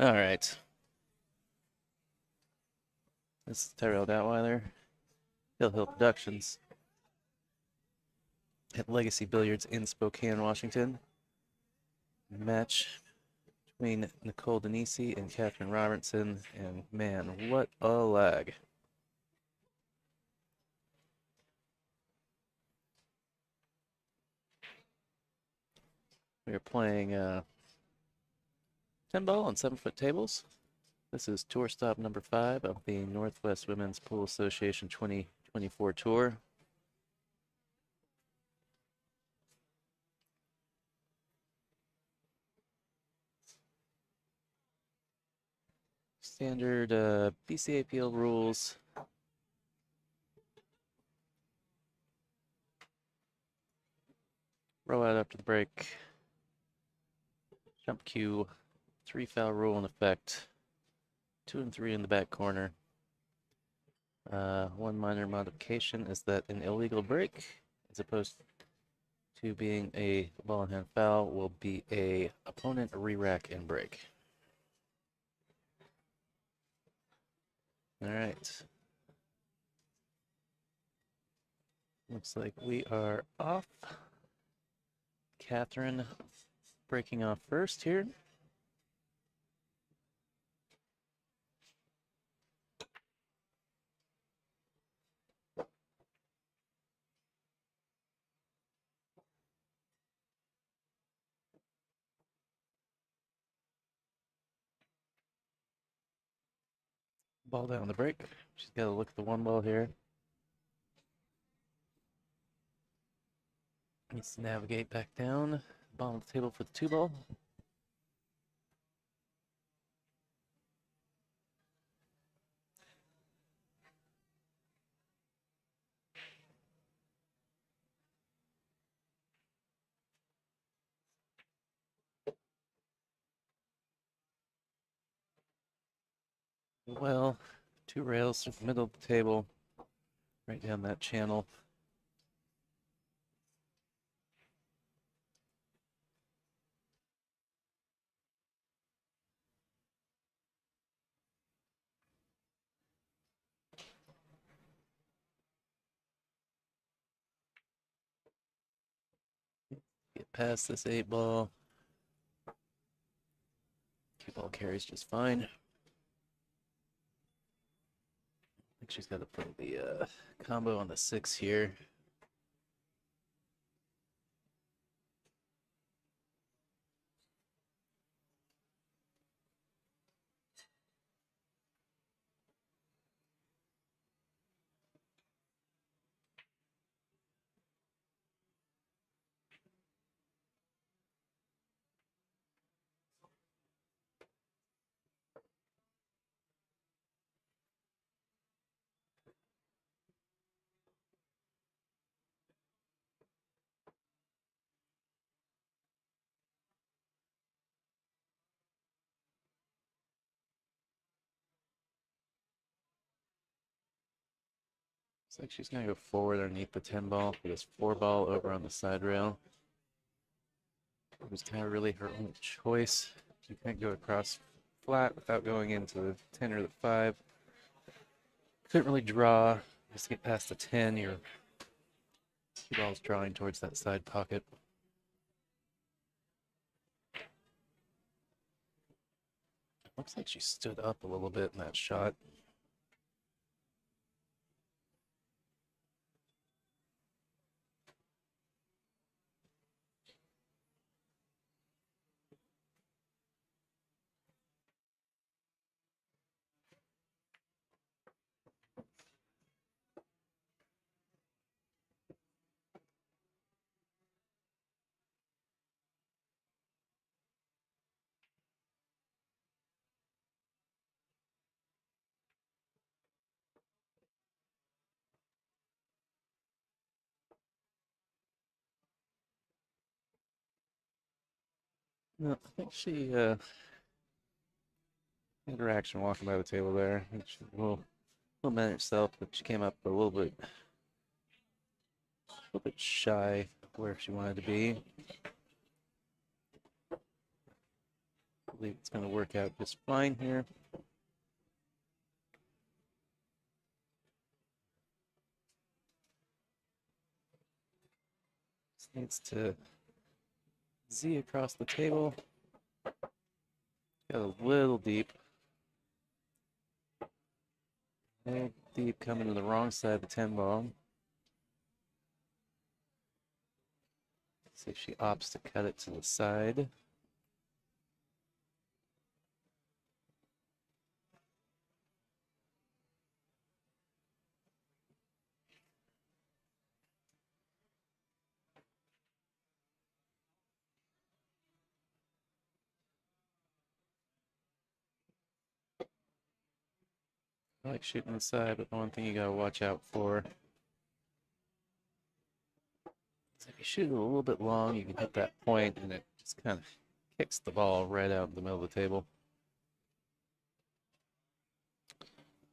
All right. This is Tyrell Datweiler, Hill Hill Productions, at Legacy Billiards in Spokane, Washington. Match between Nicole Donisi and Katherine Robertson, and man, what a lag. We are playing 10 ball on 7-foot tables. This is tour stop number 5 of the Northwest Women's Pool Association 2024 tour. Standard BCAPL rules. Row out after the break. Jump cue. 3 foul rule in effect. 2 and 3 in the back corner. One minor modification is that an illegal break, as opposed to being a ball in hand foul, will be a opponent re-rack and break. All right. Looks like we are off. Katherine breaking off first here. Ball down the break. She's got to look at the 1 ball here. Needs to navigate back down. Bottom of the table for the 2 ball. Well, 2 rails through the middle of the table, right down that channel. Get past this 8 ball. 2 ball carries just fine. I think she's got to put the combo on the 6 here. Looks like she's going to go forward underneath the 10 ball for this 4 ball over on the side rail. It was kind of really her own choice. You can't go across flat without going into the 10 or the 5. Couldn't really draw. Just to get past the 10, your 2 balls drawing towards that side pocket. Looks like she stood up a little bit in that shot. No, I think she interaction walking by the table there. I think she will manage herself, but she came up a little bit shy of where she wanted to be. believe it's going to work out just fine here. Just needs to Z across the table. Got a little deep. A little deep coming to the wrong side of the 10 ball. See if she opts to cut it to the side. I like shooting inside, but the one thing you gotta watch out for is if you shoot it a little bit long, you can hit that point and it just kind of kicks the ball right out in the middle of the table.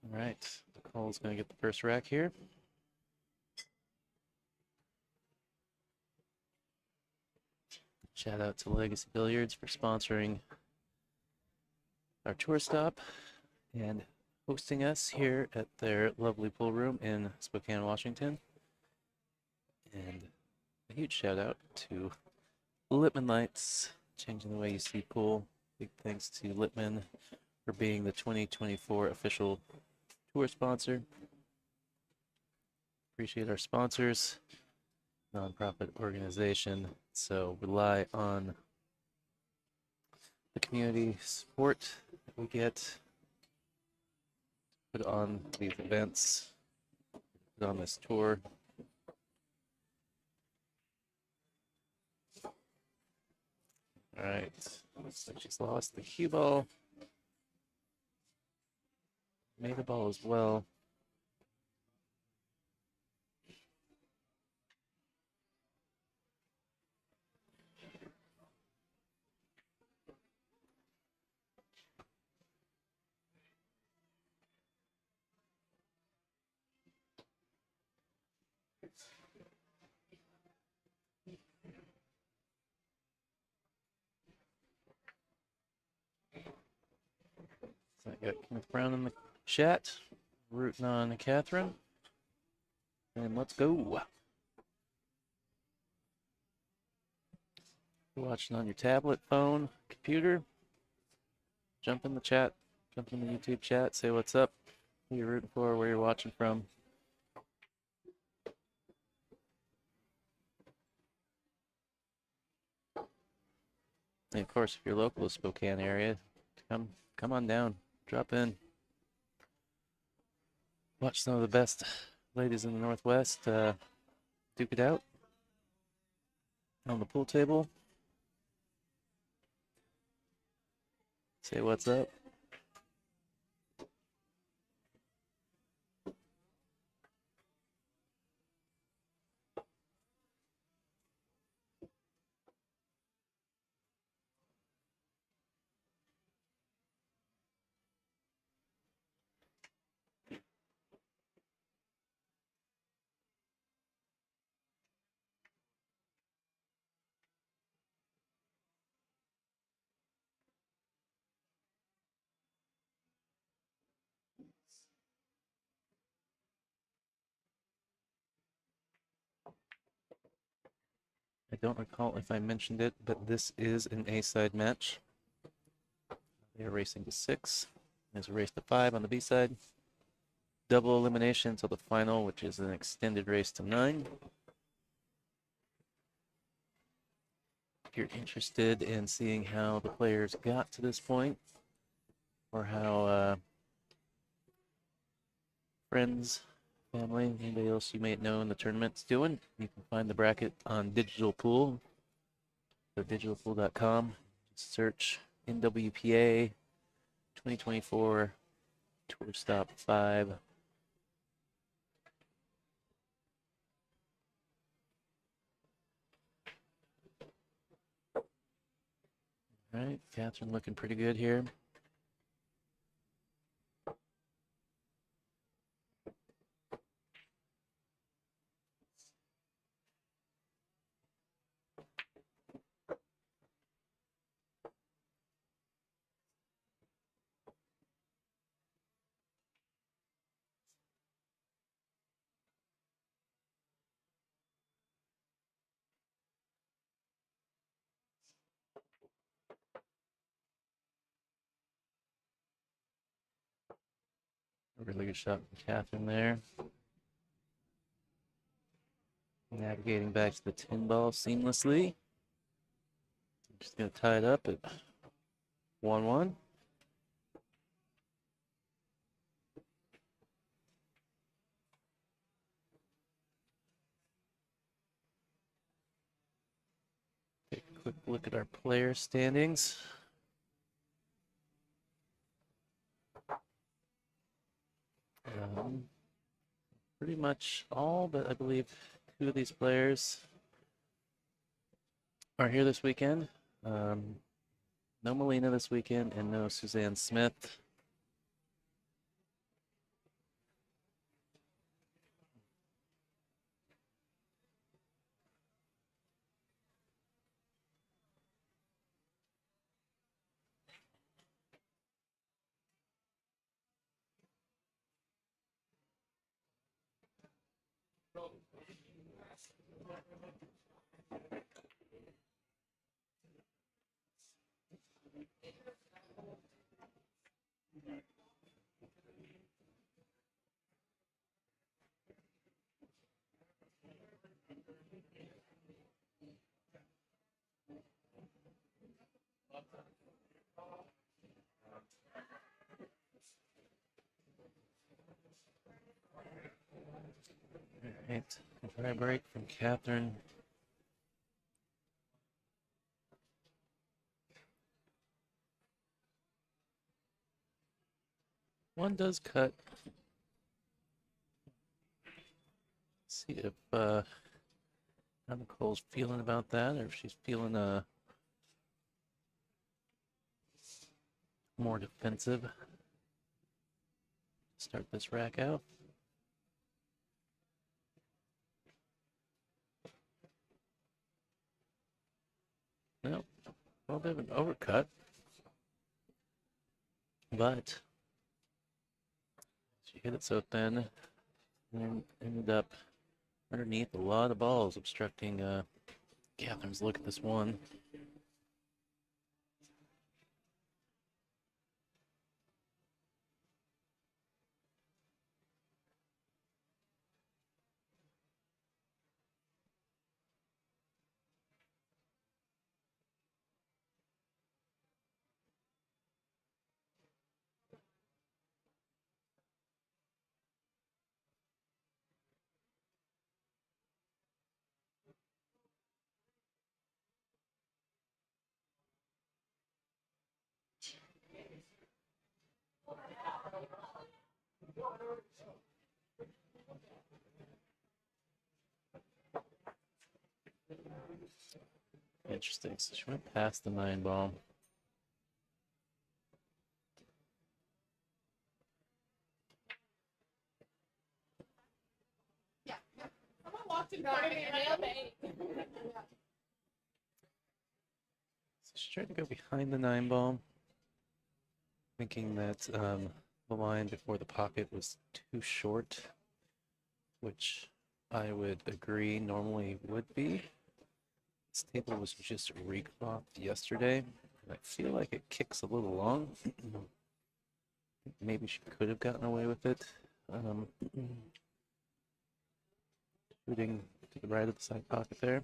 All right, Nicole's gonna get the first rack here. Shout out to Legacy Billiards for sponsoring our tour stop and hosting us here at their lovely pool room in Spokane, Washington. And a huge shout out to Lippman Lights, changing the way you see pool. Big thanks to Lippman for being the 2024 official tour sponsor. Appreciate our sponsors, nonprofit organization, so rely on the community support that we get, put on these events, put on this tour. All right, looks like she's lost the cue ball. Made a ball as well. So I got Kenneth Brown in the chat, rooting on Katherine. And let's go. You're watching on your tablet, phone, computer. Jump in the chat, jump in the YouTube chat, say what's up, who you're rooting for, where you're watching from. And of course, if you're local to Spokane area, come on down, drop in. Watch some of the best ladies in the Northwest duke it out on the pool table. Say what's up. I don't recall if I mentioned it, but this is an A-side match. They are racing to 6. There's a race to 5 on the B side. Double elimination until the final, which is an extended race to 9. If you're interested in seeing how the players got to this point, or how friends, family, anybody else you may know in the tournament's doing, you can find the bracket on Digital Pool, so digitalpool.com. Just search NWPA 2024 Tour Stop 5. All right, Katherine looking pretty good here. A really good shot from Katherine there. Navigating back to the 10 ball seamlessly. Just going to tie it up at 1-1. Take a quick look at our player standings. Pretty much all, but I believe 2 of these players are here this weekend. No Melina this weekend and no Suzanne Smith. All right, dry break from Katherine. One does cut. Let's see if how Nicole's feeling about that, or if she's feeling more defensive. Start this rack out. Nope, a little bit of an overcut, but she hit it so thin and ended up underneath a lot of balls, obstructing Katherine's look at this one. Interesting. So she went past the 9 ball. So she tried to go behind the 9 ball, thinking that the line before the pocket was too short, which I would agree normally would be. This table was just reclocked yesterday, and I feel like it kicks a little long. Maybe she could have gotten away with it. Shooting to the right of the side pocket there.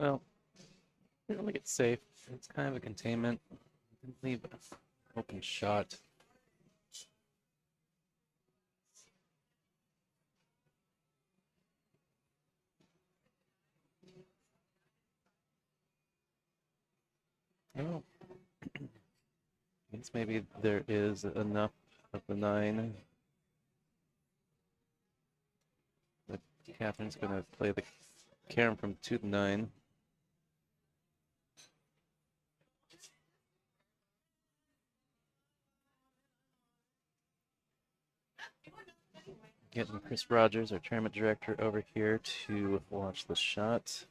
Well, I don't think it's safe. It's kind of a containment. Didn't leave an open shot. Oh, I guess maybe there is enough of the 9 that Katherine's going to play the Karen from 2 to 9. Getting Chris Rogers, our tournament director, over here to watch the shot.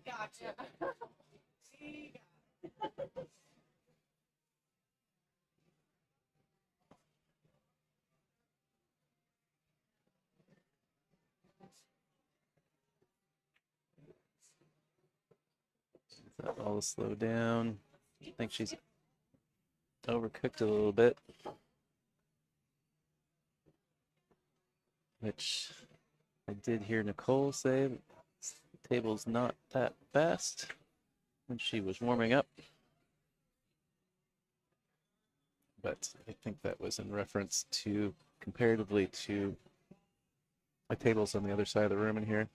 Gotcha. That ball will slow down. I think she's overcooked a little bit, which I did hear Nicole say the table's not that fast when she was warming up. But I think that was in reference to comparatively to my tables on the other side of the room in here.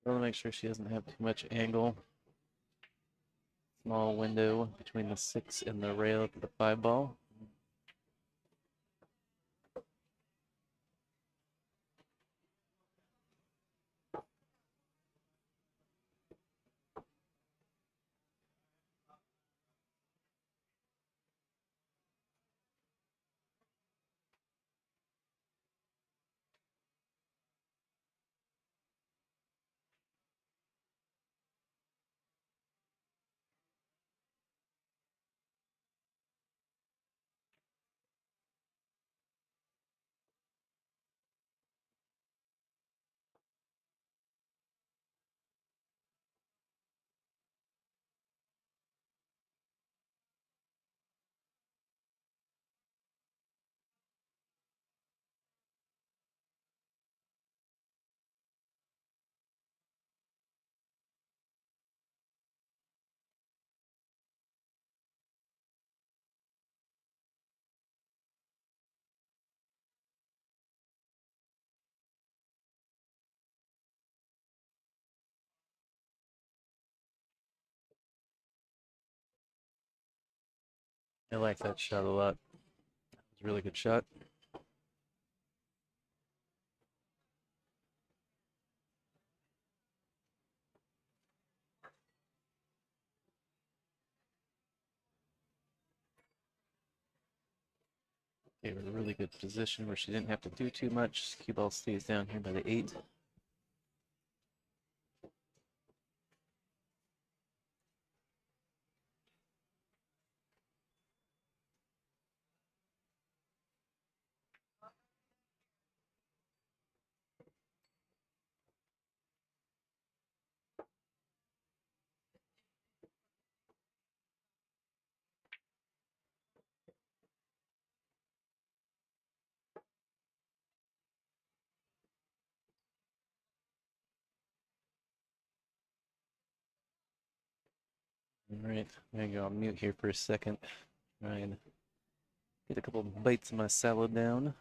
I want to make sure she doesn't have too much angle. Small window between the 6 and the rail of the 5 ball. I like that shot a lot. It was a really good shot. Gave her a really good position where she didn't have to do too much. Cue ball stays down here by the 8. All right, I'm gonna go on mute here for a second. Try and get a couple bites of my salad down.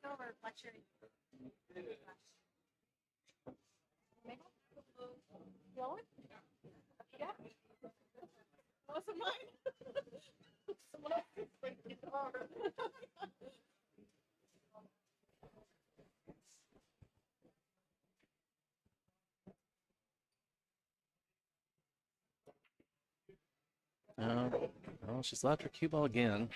Over lecturing. Yellow? Yeah. What's mine? Well, she's lost her cue ball again.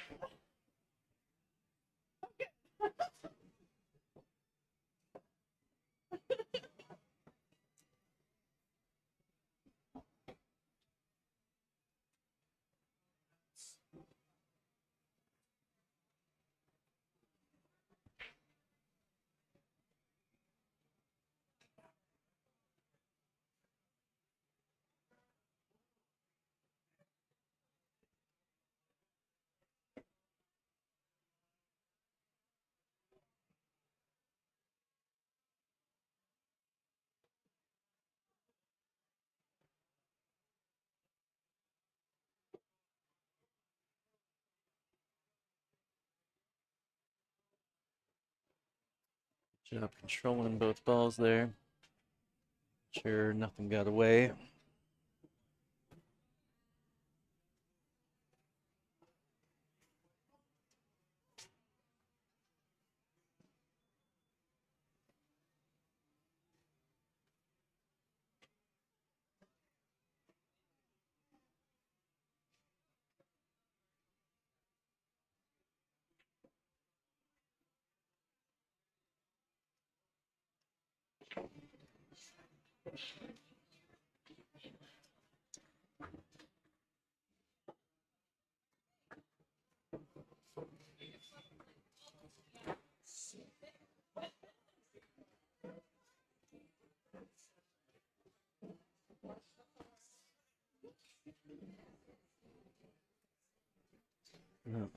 Job controlling both balls there. Sure, nothing got away.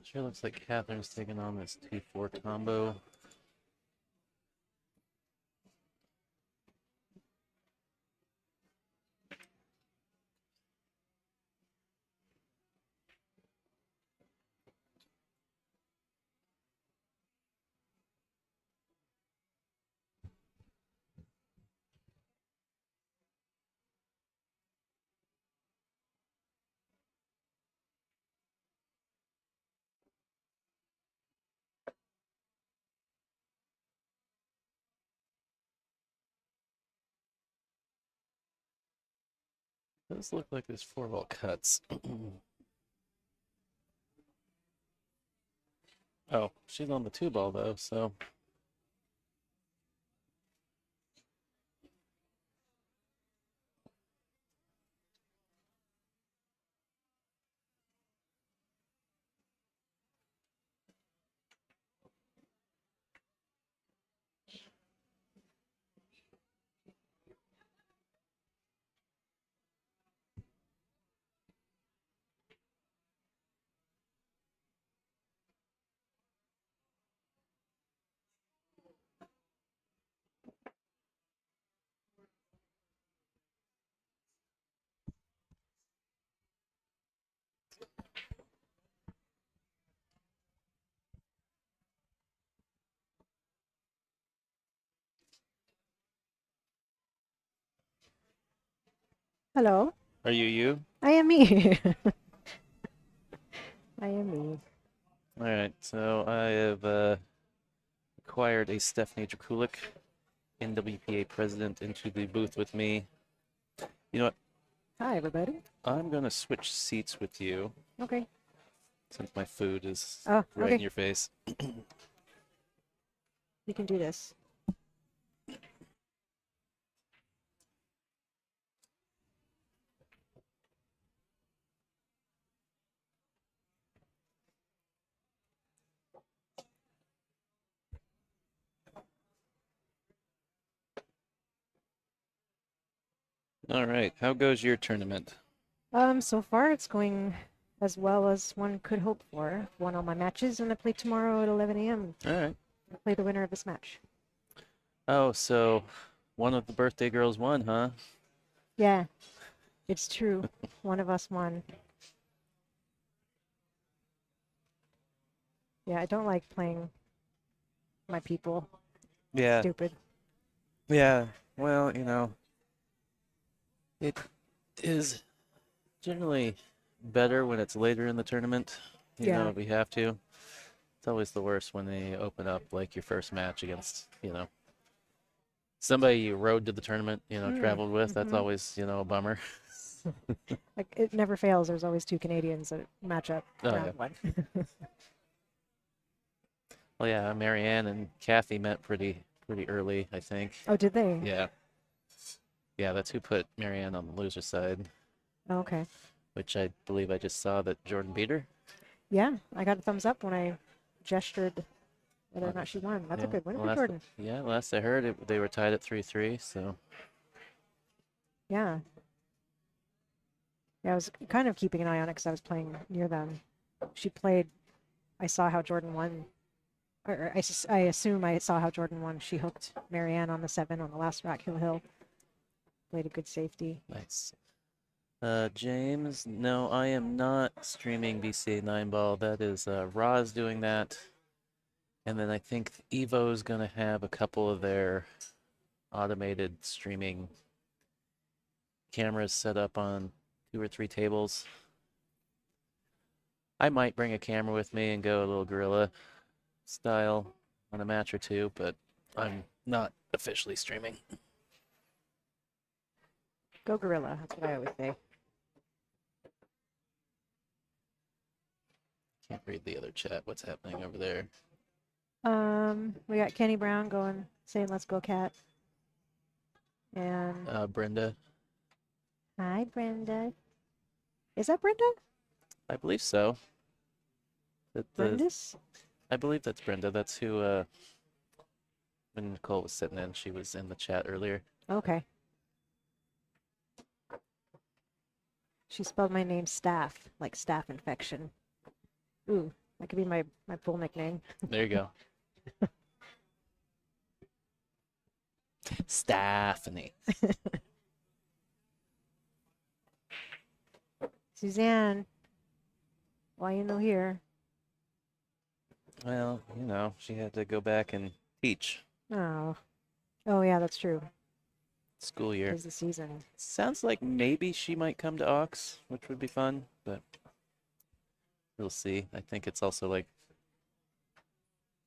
Sure looks like Catherine's taking on this 2-4 combo. Does look like this 4-ball cuts. Oh, she's on the 2-ball though, so. Hello. Are you? I am me. I am me. All right, so I have acquired a Stephanie Drakulik, NWPA president, into the booth with me. You know what? Hi, everybody. I'm going to switch seats with you Okay. since my food is Oh, right okay. in your face. We can do this. All right, how goes your tournament? So far it's going as well as one could hope for. Won all my matches, and I play tomorrow at 11 a.m. All right. I play the winner of this match. Oh, so one of the birthday girls won, huh? Yeah, it's true. One of us won. Yeah, I don't like playing my people. Yeah. Stupid. Yeah. Well, it is generally better when it's later in the tournament. Yeah. we have to. It's always the worst when they open up like your first match against, somebody you rode to the tournament, traveled with. That's Mm-hmm. always, a bummer. Like it never fails. There's always two Canadians that match up Oh, yeah. round one. Well, yeah, Marianne and Kathy met pretty early, I think. Oh, did they? Yeah. Yeah, that's who put Marianne on the loser side, Oh, okay. which I believe I just saw that Jordan beat her. Yeah, I got a thumbs up when I gestured whether or not she won. That's a Yeah. good win Well, for Jordan. last I heard, they were tied at 3-3, so. Yeah. Yeah, I was kind of keeping an eye on it because I was playing near them. She played. I saw how Jordan won. Or I assume I saw how Jordan won. She hooked Marianne on the 7 on the last rack, hill. Played a good safety. Nice. James, no, I am not streaming BCA 9 ball. That is Roz doing that. And then I think Evo's going to have a couple of their automated streaming cameras set up on 2 or 3 tables. I might bring a camera with me and go a little guerrilla style on a match or two, but I'm not officially streaming. Go Gorilla. That's what I always say. Can't read the other chat. What's happening over there? We got Kenny Brown going, saying "Let's go, Cat." And Brenda. hi, Brenda. Is that Brenda? I believe so. Brenda's? I believe that's Brenda. That's who, when Nicole was sitting in, she was in the chat earlier. Okay. She spelled my name Staff, like staph infection. Ooh, that could be my full nickname. There you go. Stephanie. Suzanne, why you no here? Well, she had to go back and teach Oh. Oh, yeah, that's true. school year. Tis the season. Sounds like maybe she might come to Ox, which would be fun, but we'll see. I think it's also like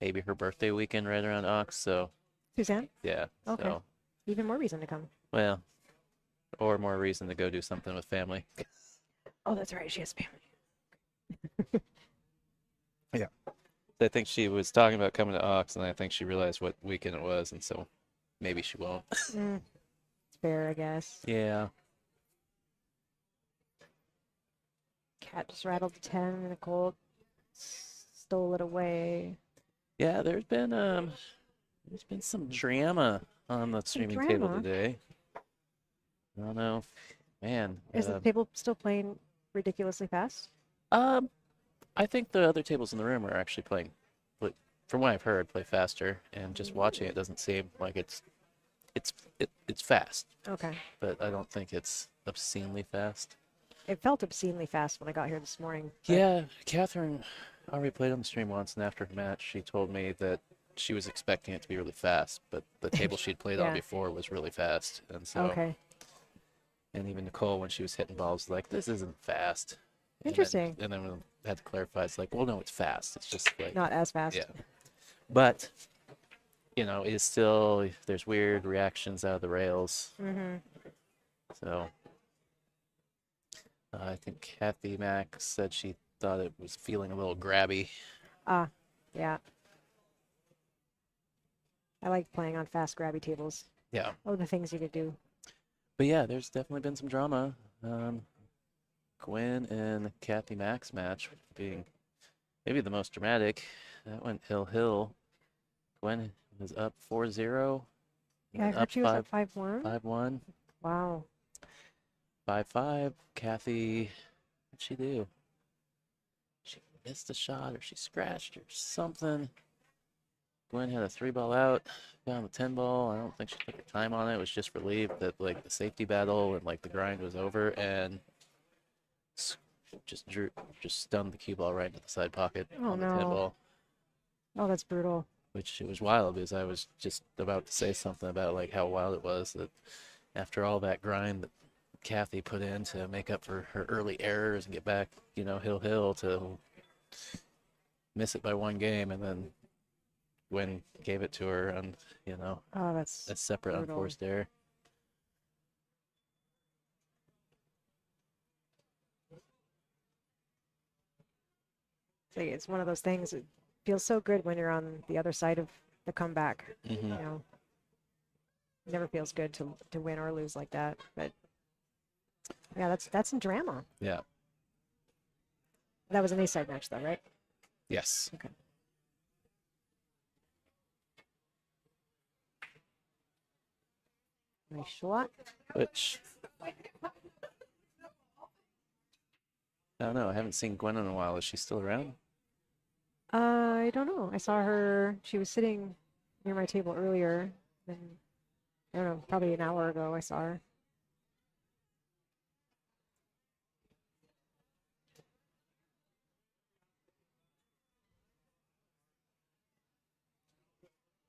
maybe her birthday weekend right around Ox, so Suzanne? yeah. Okay. So, Even more reason to come. well, or more reason to go do something with family. Oh, that's right. She has family. Yeah. I think she was talking about coming to Ox, and I think she realized what weekend it was, and so maybe she won't. It's fair, I guess. Yeah. Cat just rattled the 10 and Nicole stole it away. Yeah, there's been some drama on the streaming table drama? today. I don't know. Man. Is the table still playing ridiculously fast? I think the other tables in the room are actually playing, from what I've heard, play faster, and just watching it doesn't seem like it's fast, Okay. but I don't think it's obscenely fast. It felt obscenely fast when I got here this morning. but- Yeah, Catherine already played on the stream once, and after her match, she told me that she was expecting it to be really fast, but the table she'd played on Yeah. before was really fast, and so. Okay. And even Nicole, when she was hitting balls, was like, this isn't fast. Interesting. And then we had to clarify, it's like, well, no, it's fast. It's just like, Not as fast. yeah. But, it's still, there's weird reactions out of the rails. Mm-hmm. So, I think Kathy Mack said she thought it was feeling a little grabby. Ah, yeah. I like playing on fast grabby tables. Yeah. Oh, the things you could do. But yeah, there's definitely been some drama. Gwen and Kathy Mack's match being maybe the most dramatic. That went hill. Gwen was up 4-0. Yeah, I and heard she was at 5-1. 5-1. Wow. 5-5. Kathy, what'd she do? She missed a shot or she scratched or something. Gwen had a 3-ball out, down the 10-ball. I don't think she took her time on it. It was just relieved that like the safety battle and like the grind was over, and just stunned the cue ball right into the side pocket Oh, on the no. 10-ball. Oh, that's brutal. Which it was wild because I was just about to say something about like how wild it was that after all that grind that Kathy put in to make up for her early errors and get back, hill to miss it by one game, and then Gwen gave it to her, and Oh, that's a separate brutal. unforced error. It's one of those things. It feels so good when you're on the other side of the comeback. Mm-hmm. You know, it never feels good to win or lose like that. But yeah, that's some drama. Yeah. That was an A-side match, though, right? Yes. Okay. Nice shot. Which I don't know. I haven't seen Gwen in a while. Is she still around? I don't know. I saw her. She was sitting near my table earlier. Then I don't know. Probably an hour ago, I saw her.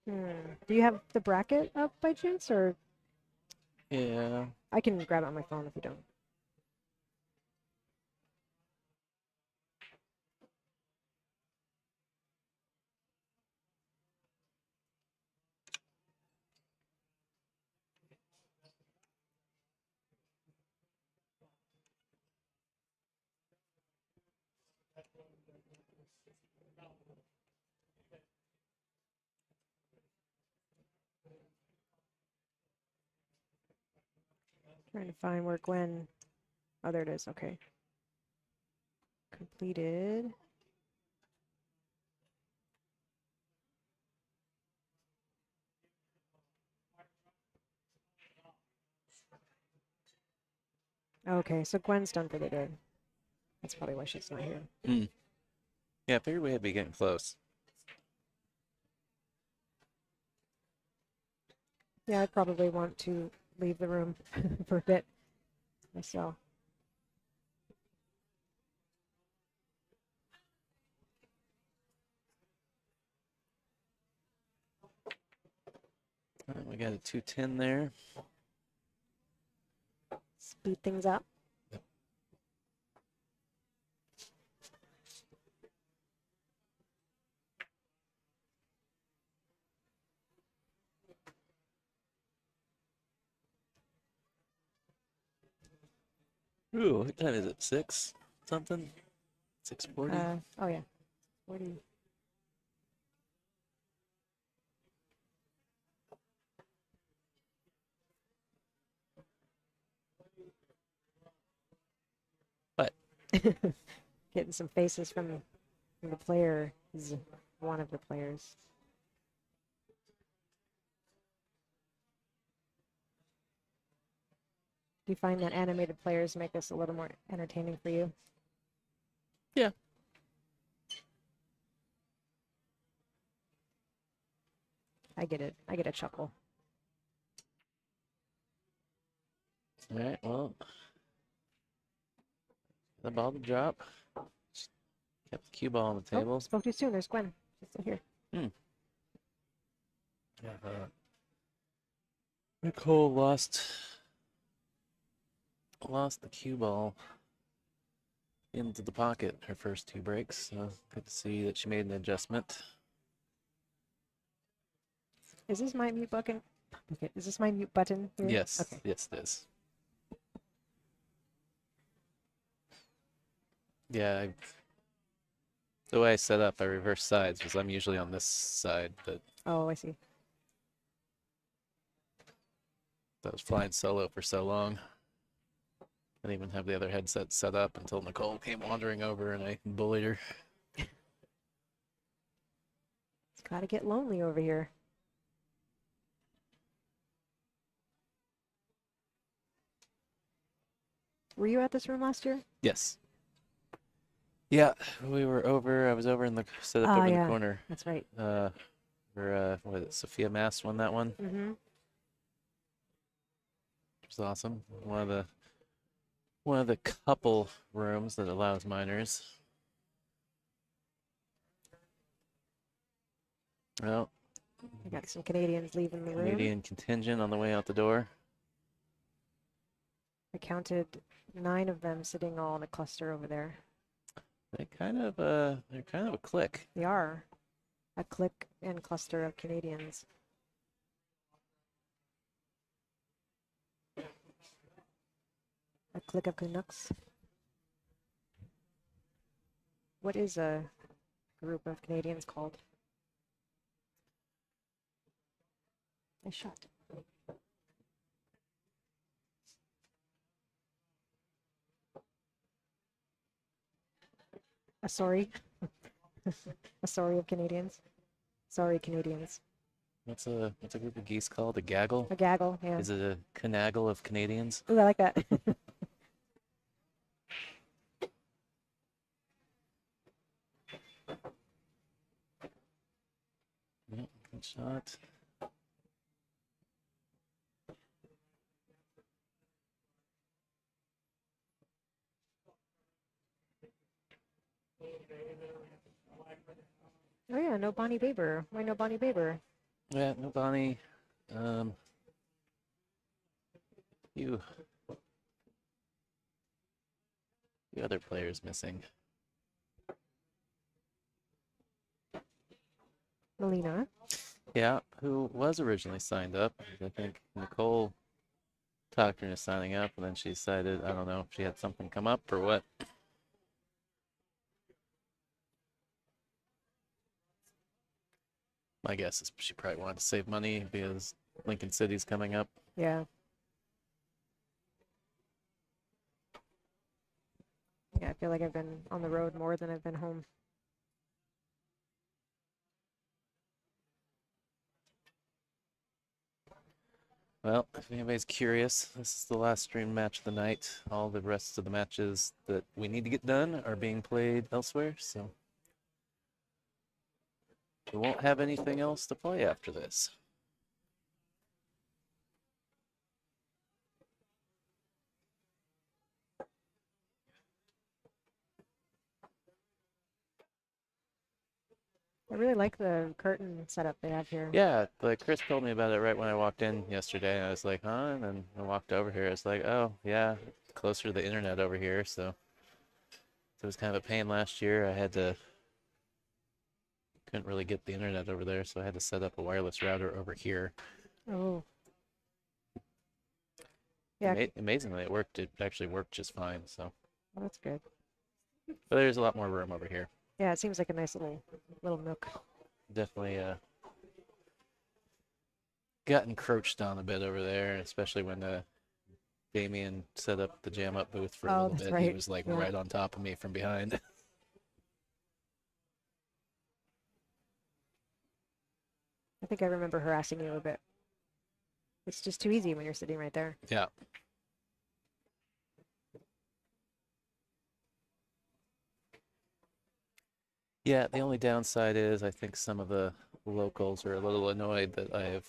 Do you have the bracket up by chance, or Yeah. I can grab it on my phone if you don't? Trying to find where Gwen. Oh, there it is. Okay. Completed. Okay, so Gwen's done for the day. That's probably why she's not here. Yeah, I figured we'd be getting close. Yeah, I'd probably want to leave the room for a bit myself. All right, we got a 210 there. Speed things up. Ooh, what time is it? 6 something? 6:40? Oh yeah. 40. What? Getting some faces from the player. He's one of the players. Do you find that animated players make this a little more entertaining for you? Yeah. I get it. I get a chuckle. All right, well, the ball to drop. Kept the cue ball on the Oh, table. spoke too soon. There's Gwen. She's still here. Yeah, Nicole lost the cue ball into the pocket her first 2 breaks. So good to see that she made an adjustment. Is this my mute button? Okay. Is this my mute button here? Yes, Okay. yes, it is. Yeah, the way I set up, I reverse sides because I'm usually on this side, but Oh, I see. I was flying solo for so long. I didn't even have the other headset set up until Nicole came wandering over and I bullied her. It's got to get lonely over here. Were you at this room last year? Yes. Yeah, we were over. I was over in the set up over in the corner. That's right. Where what is it, Sophia Mass won that one. Mm-hmm. Which was awesome. One of the couple rooms that allows minors. Well, I got some Canadians leaving the room. Canadian contingent on the way out the door. I counted 9 of them sitting all in a cluster over there. they're kind of a clique. They are a clique and cluster of Canadians. A clique of Canucks. What is a group of Canadians called? Nice shot. A sorry. A sorry of Canadians. Sorry, Canadians. What's a group of geese called? A gaggle? A gaggle, yeah. Is it a canaggle of Canadians? Ooh, I like that. Yep, good shot. Oh yeah, no Bonnie Baber. Why no Bonnie Baber? Yeah, no Bonnie. Few other players missing. Melina. Yeah, who was originally signed up. I think Nicole talked her into signing up, and then she decided, I don't know, if she had something come up or what. My guess is she probably wanted to save money because Lincoln City's coming up. Yeah. Yeah, I feel like I've been on the road more than I've been home. Well, if anybody's curious, this is the last stream match of the night. All the rest of the matches that we need to get done are being played elsewhere, so we won't have anything else to play after this. I really like the curtain setup they have here. Yeah, like Chris told me about it right when I walked in yesterday. I was like, huh? And then I walked over here. It's like, oh, yeah, closer to the internet over here. So it was kind of a pain last year. Couldn't really get the internet over there, so I had to set up a wireless router over here. Oh. Yeah, Amazingly, it worked. It actually worked just fine. So, well, that's good. but there's a lot more room over here. Yeah, it seems like a nice little nook. Definitely got encroached on a bit over there, especially when Damien set up the jam up booth for a Oh, little that's bit. right. He was like Yeah. right on top of me from behind. I think I remember harassing you a bit. It's just too easy when you're sitting right there. Yeah. Yeah, the only downside is I think some of the locals are a little annoyed that I have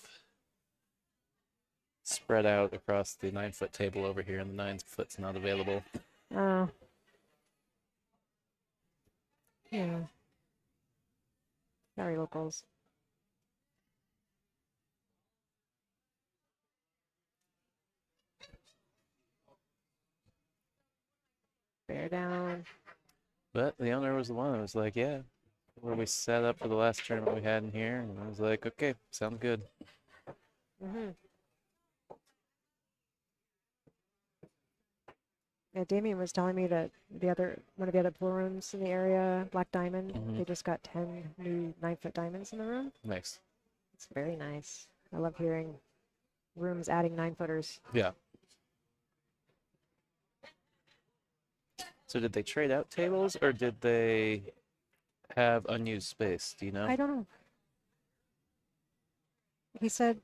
spread out across the 9-foot table over here and the 9-foot's not available. Oh. Yeah. Sorry, locals. Bear down. But the owner was the one that was like, yeah, where we set up for the last tournament we had in here. And I was like, okay, sounds good. Mm-hmm. Yeah, Damien was telling me that one of the other pool rooms in the area, Black Diamond, they just got 10 new 9-foot diamonds in the room. Nice. It's very nice. I love hearing rooms adding 9-footers. Yeah. So did they trade out tables or did they have unused space? Do you know? I don't know. He said,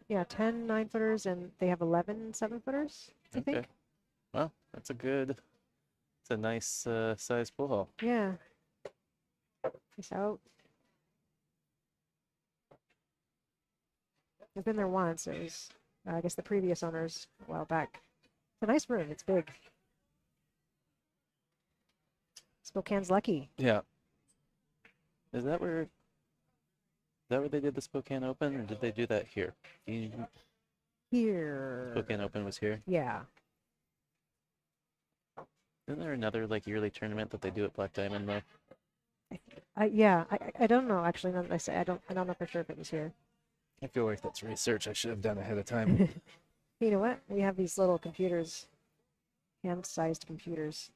yeah, 10 9-footers and they have 11 7-footers, I think. Well, it's a nice size pool hall. Yeah. Peace out. I've been there once. It was, I guess, the previous owners a while back. It's a nice room. It's big. Spokane's lucky. Yeah. Is that where they did the Spokane Open, or did they do that here? Here. Spokane Open was here. Yeah. Isn't there another like yearly tournament that they do at Black Diamond though? Yeah, I don't know actually. Now that I say I don't know for sure if it was here. I feel like that's research I should have done ahead of time. You know what? We have these little computers, hand-sized computers.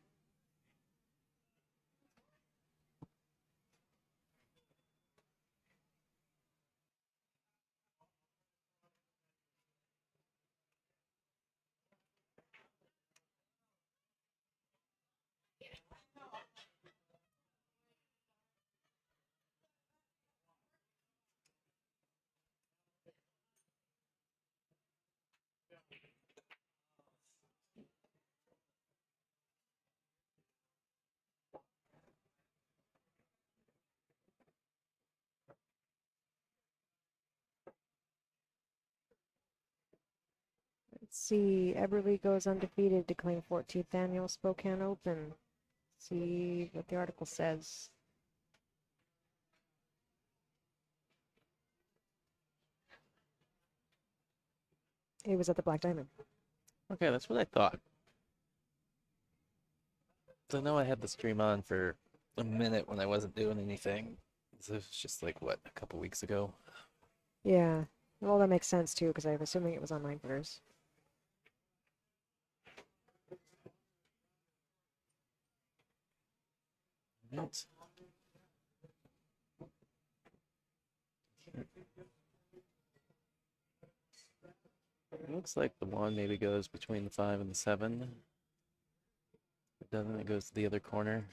Let's see. Eberly goes undefeated to claim 14th annual Spokane Open. See what the article says. It was at the Black Diamond. Okay, that's what I thought. So I know I had the stream on for a minute when I wasn't doing anything. So it was just like what, a couple weeks ago. Yeah. Well, that makes sense too, because I'm assuming it was on 9-footers. Right. It looks like the one maybe goes between the 5 and the 7. If it doesn't, it goes to the other corner.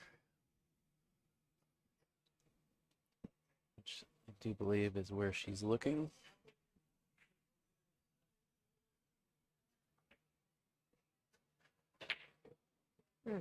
Which I do believe is where she's looking. Hmm.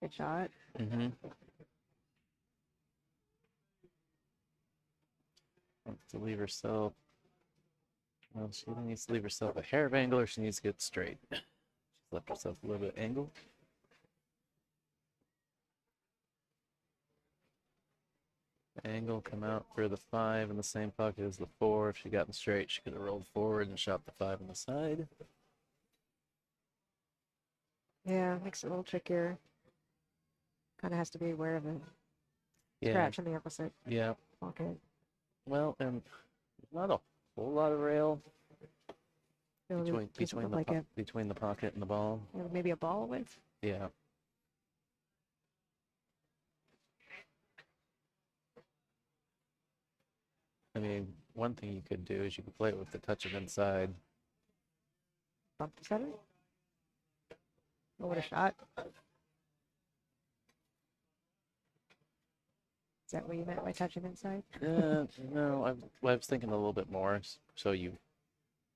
Good shot. Mm-hmm. Wants to leave herself. Well, she either needs to leave herself a hair of angle or she needs to get straight. She's left herself a little bit angle. Angle come out for the 5 in the same pocket as the 4. If she gotten straight, she could have rolled forward and shot the 5 on the side. Yeah, makes it a little trickier. Kind of has to be aware of a Yeah, scratch in the opposite yeah. pocket. Well, and not a whole lot of rail No, between it doesn't look like it. between the pocket and the ball. Maybe a ball width. Yeah. I mean, one thing you could do is you could play it with the touch of inside. Bump to 7. Oh, what a shot. Is that what you meant by touching inside? No, I was thinking a little bit more. So you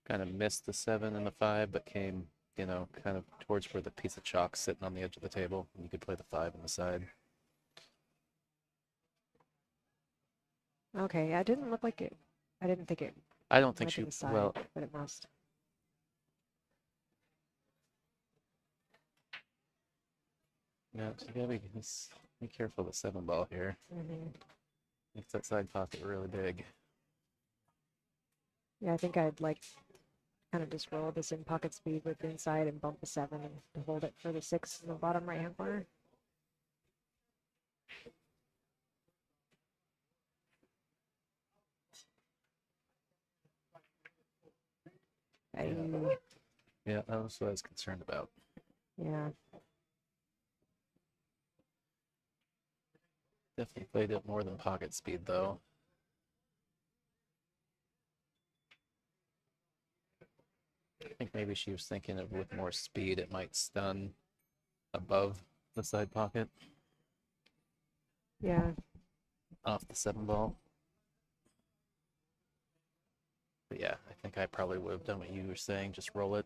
kind of missed the 7 and the 5, but came, kind of towards where the piece of chalk's sitting on the edge of the table. And you could play the 5 on the side. Okay, yeah, it didn't look like it. I didn't think it I don't think went to she, the side, well, but it must. no, so you gotta be careful of the 7 ball here. Mm-hmm. Makes that side pocket really big. Yeah, I think I'd like kind of just roll this in pocket speed with inside and bump the 7 and to hold it for the 6 in the bottom right-hand corner. Yeah, that was what I was concerned about. Yeah. Definitely played it more than pocket speed, though. I think maybe she was thinking of with more speed, it might stun above the side pocket Yeah. off the 7 ball. But yeah, I think I probably would have done what you were saying, just roll it.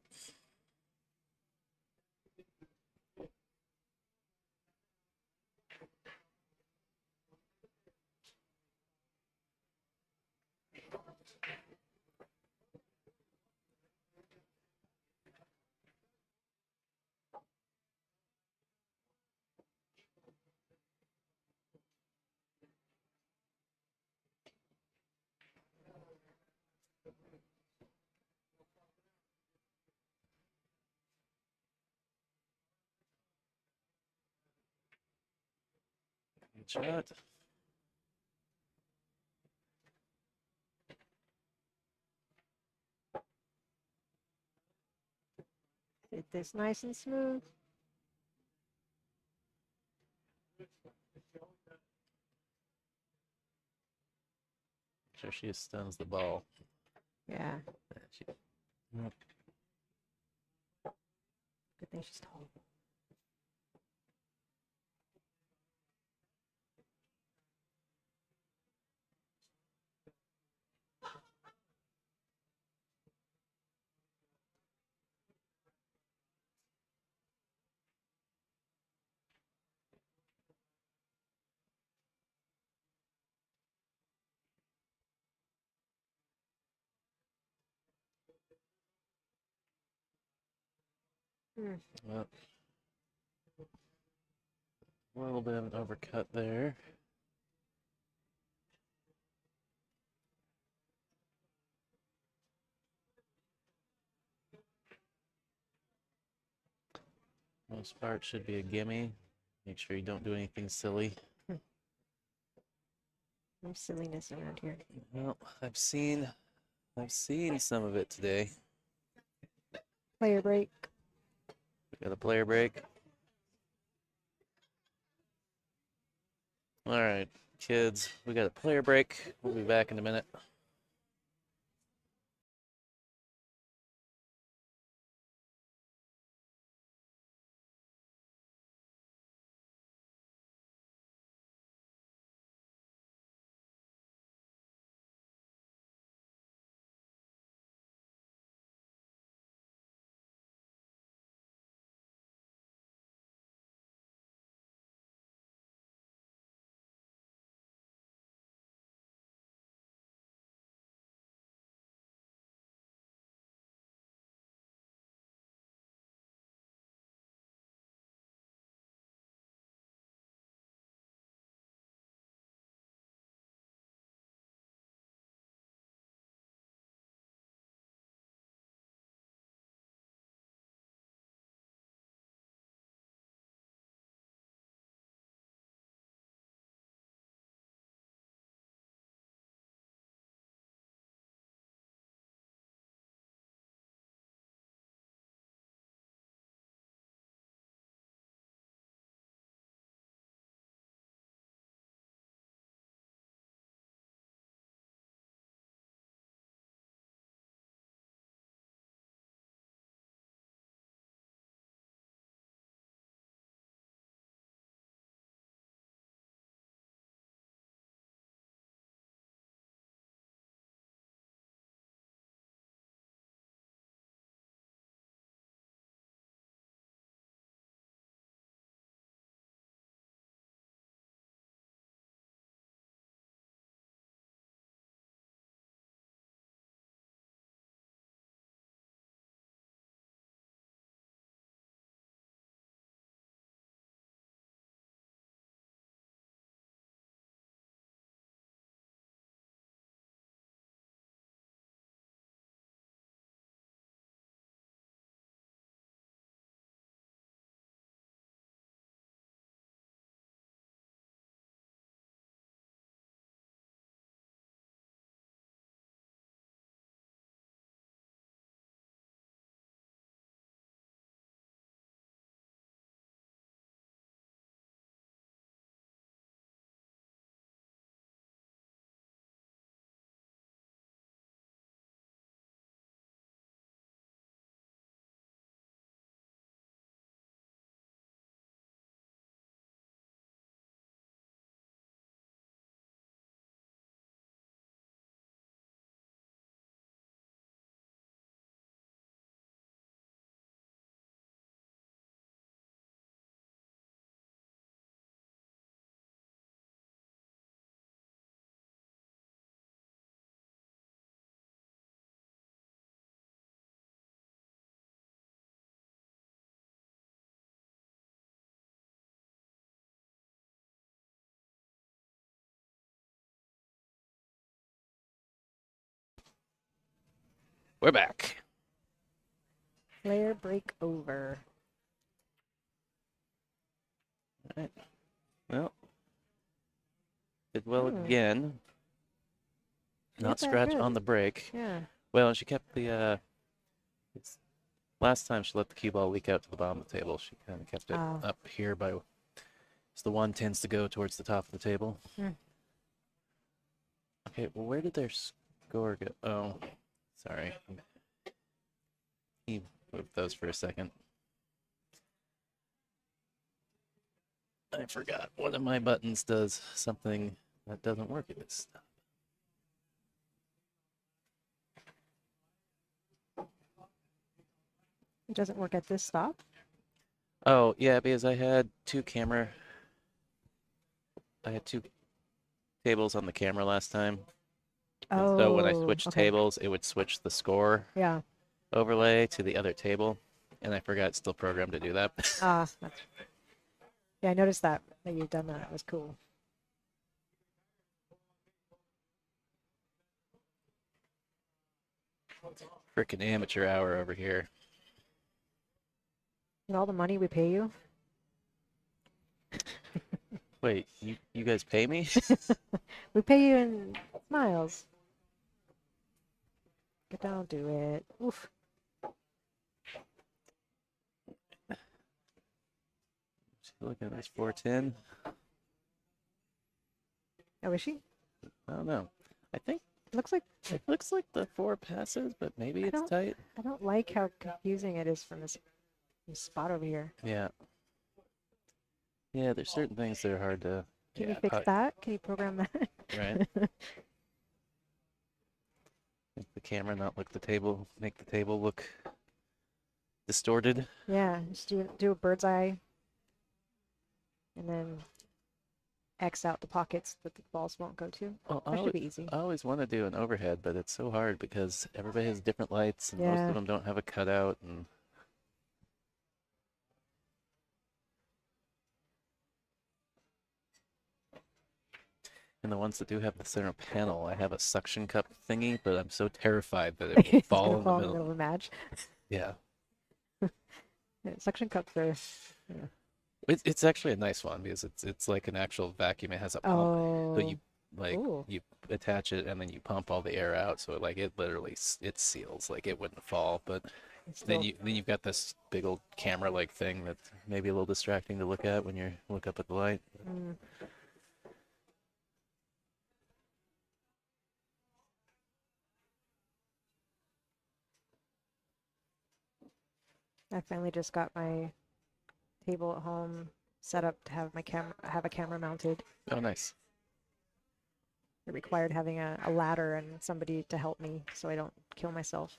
Good shot. Hit this nice and smooth. Sure, she just stuns the ball. Yeah. Yeah, Yep. Good thing she's tall. Well, a little bit of an overcut there. Most part should be a gimme. Make sure you don't do anything silly. No silliness around here. Well, I've seen some of it today. Player break. We got a player break. All right, kids, we got a player break. We'll be back in a minute. We're back. Player break over. All right. Well, Did well Hmm. again. Not Not that scratch good. on the break. Yeah. Well, she kept the last time she let the cue ball leak out to the bottom of the table. She kind of kept it Oh. up here by, so the one tends to go towards the top of the table. Hmm. Okay, well, where did their score go? Oh, sorry. He moved those for a second. I forgot one of my buttons does something that doesn't work at this. It doesn't work at this stop. Oh, yeah, because I had two tables on the camera last time. And so when I Oh, switched okay. tables, it would switch the score Yeah. overlay to the other table. And I forgot it's still programmed to do that. Ah, yeah, I noticed that you've done that. It was cool. Freaking amateur hour over here. And all the money we pay you. Wait, you guys pay me? We pay you in miles. Don't do it. Oof. Look at this 410. Oh, is she? I don't know. I think It looks like it looks like the 4 passes, but maybe it's tight. I don't like how confusing it is from this spot over here. Yeah. Yeah, there's certain things that are hard to. Can Yeah, you fix that? Can you program that? right. Make the camera not look the table, make the table look distorted. Yeah, just do a bird's eye, and then X out the pockets that the balls won't go to. Well, That should be easy. I always want to do an overhead, but it's so hard because everybody has different lights, and most Yeah. of them don't have a cutout. And the ones that do have the center panel, I have a suction cup thingy, but I'm so terrified that it will It's fall gonna in the fall in the middle. middle of a match. Yeah. Yeah, suction cups are. Yeah. It's actually a nice one because it's like an actual vacuum. It has a pump, so Oh. you like Ooh. you attach it and then you pump all the air out. So like it literally it seals, like it wouldn't fall. But It's then still, you've got this big old camera like thing that's maybe a little distracting to look at when you look up at the light. mm, I finally just got my table at home set up to have a camera mounted. Oh, nice. It required having a ladder and somebody to help me so I don't kill myself.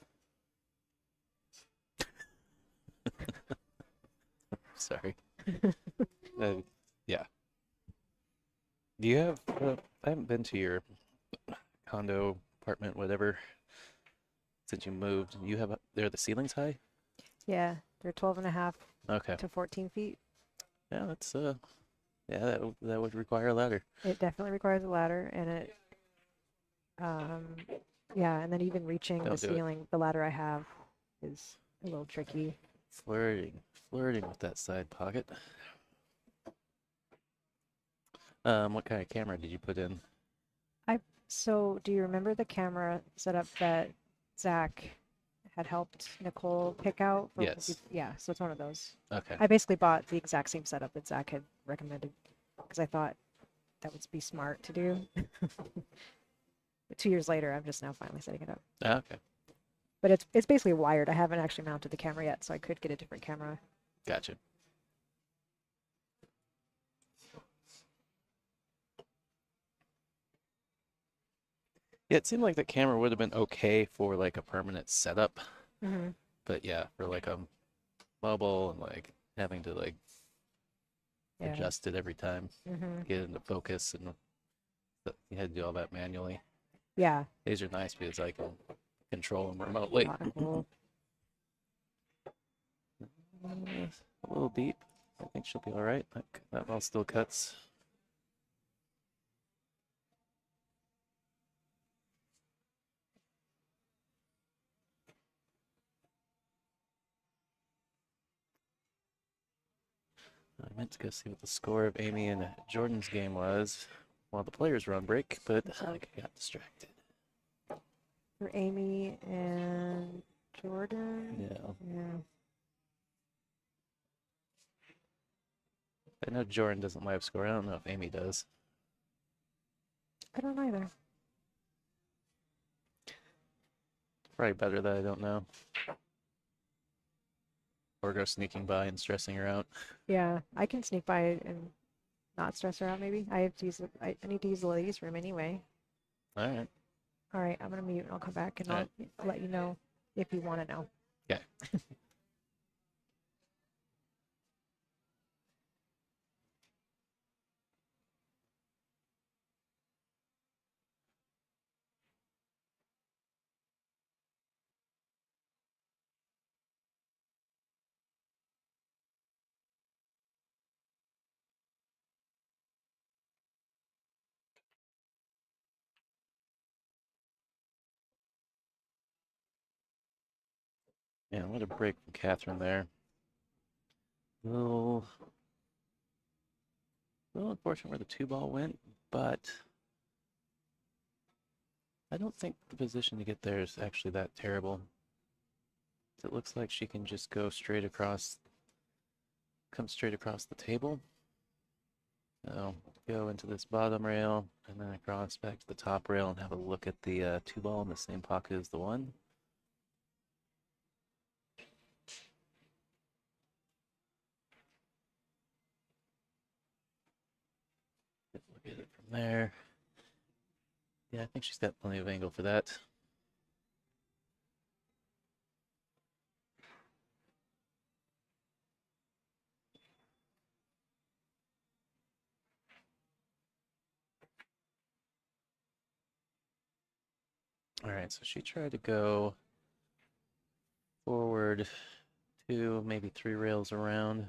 Sorry. Yeah. Do you have? I haven't been to your condo, apartment, whatever, since you moved. You have? There, the ceilings high? Yeah, they're 12 and a half Okay. to 14 feet. Yeah, that's yeah, that would require a ladder. It definitely requires a ladder, and um, yeah, and then even reaching the Don't do it. ceiling, the ladder I have is a little tricky. Flirting with that side pocket. What kind of camera did you put in? So, do you remember the camera setup that Zach had helped Nicole pick out? Yes. Yeah, so it's one of those. Okay. I basically bought the exact same setup that Zach had recommended because I thought that would be smart to do. But 2 years later, I'm just now finally setting it up. Okay. But it's basically wired. I haven't actually mounted the camera yet, so I could get a different camera. Gotcha. Yeah, it seemed like the camera would have been okay for like a permanent setup, Mm-hmm. but yeah, for like a mobile and like having to like Yeah. adjust it every time, Mm-hmm. get into focus, and you had to do all that manually. Yeah. These are nice because I can control them remotely. Cool. A little deep. I think she'll be all right. That ball still cuts. I meant to go see what the score of Amy and Jordan's game was. while the players were on break, but I got distracted. For Amy and Jordan. Yeah. Yeah. I know Jordan doesn't live score. I don't know if Amy does. I don't either. Probably better that I don't know. Or go sneaking by and stressing her out. Yeah, I can sneak by and not stress her out maybe. I have to use I need to use the ladies' room anyway. All right. All right, I'm gonna mute and I'll come back and All I'll let you know if you want to know. Okay. Yeah, what a break from Katherine there. Little unfortunate where the 2-ball went, but I don't think the position to get there is actually that terrible. It looks like she can just go straight across, come straight across the table. So go into this bottom rail and then across back to the top rail and have a look at the 2-ball in the same pocket as the 1. Look at it from there. Yeah, I think she's got plenty of angle for that. All right, so she tried to go forward 2, maybe 3 rails around.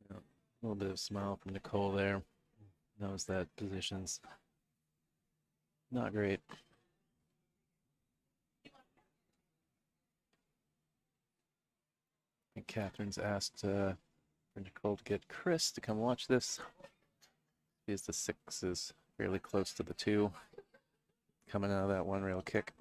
A little bit of smile from Nicole there. Knows that position's not great. And Catherine's asked for Nicole to get Chris to come watch this. Because the 6 is fairly close to the 2 coming out of that 1 rail kick.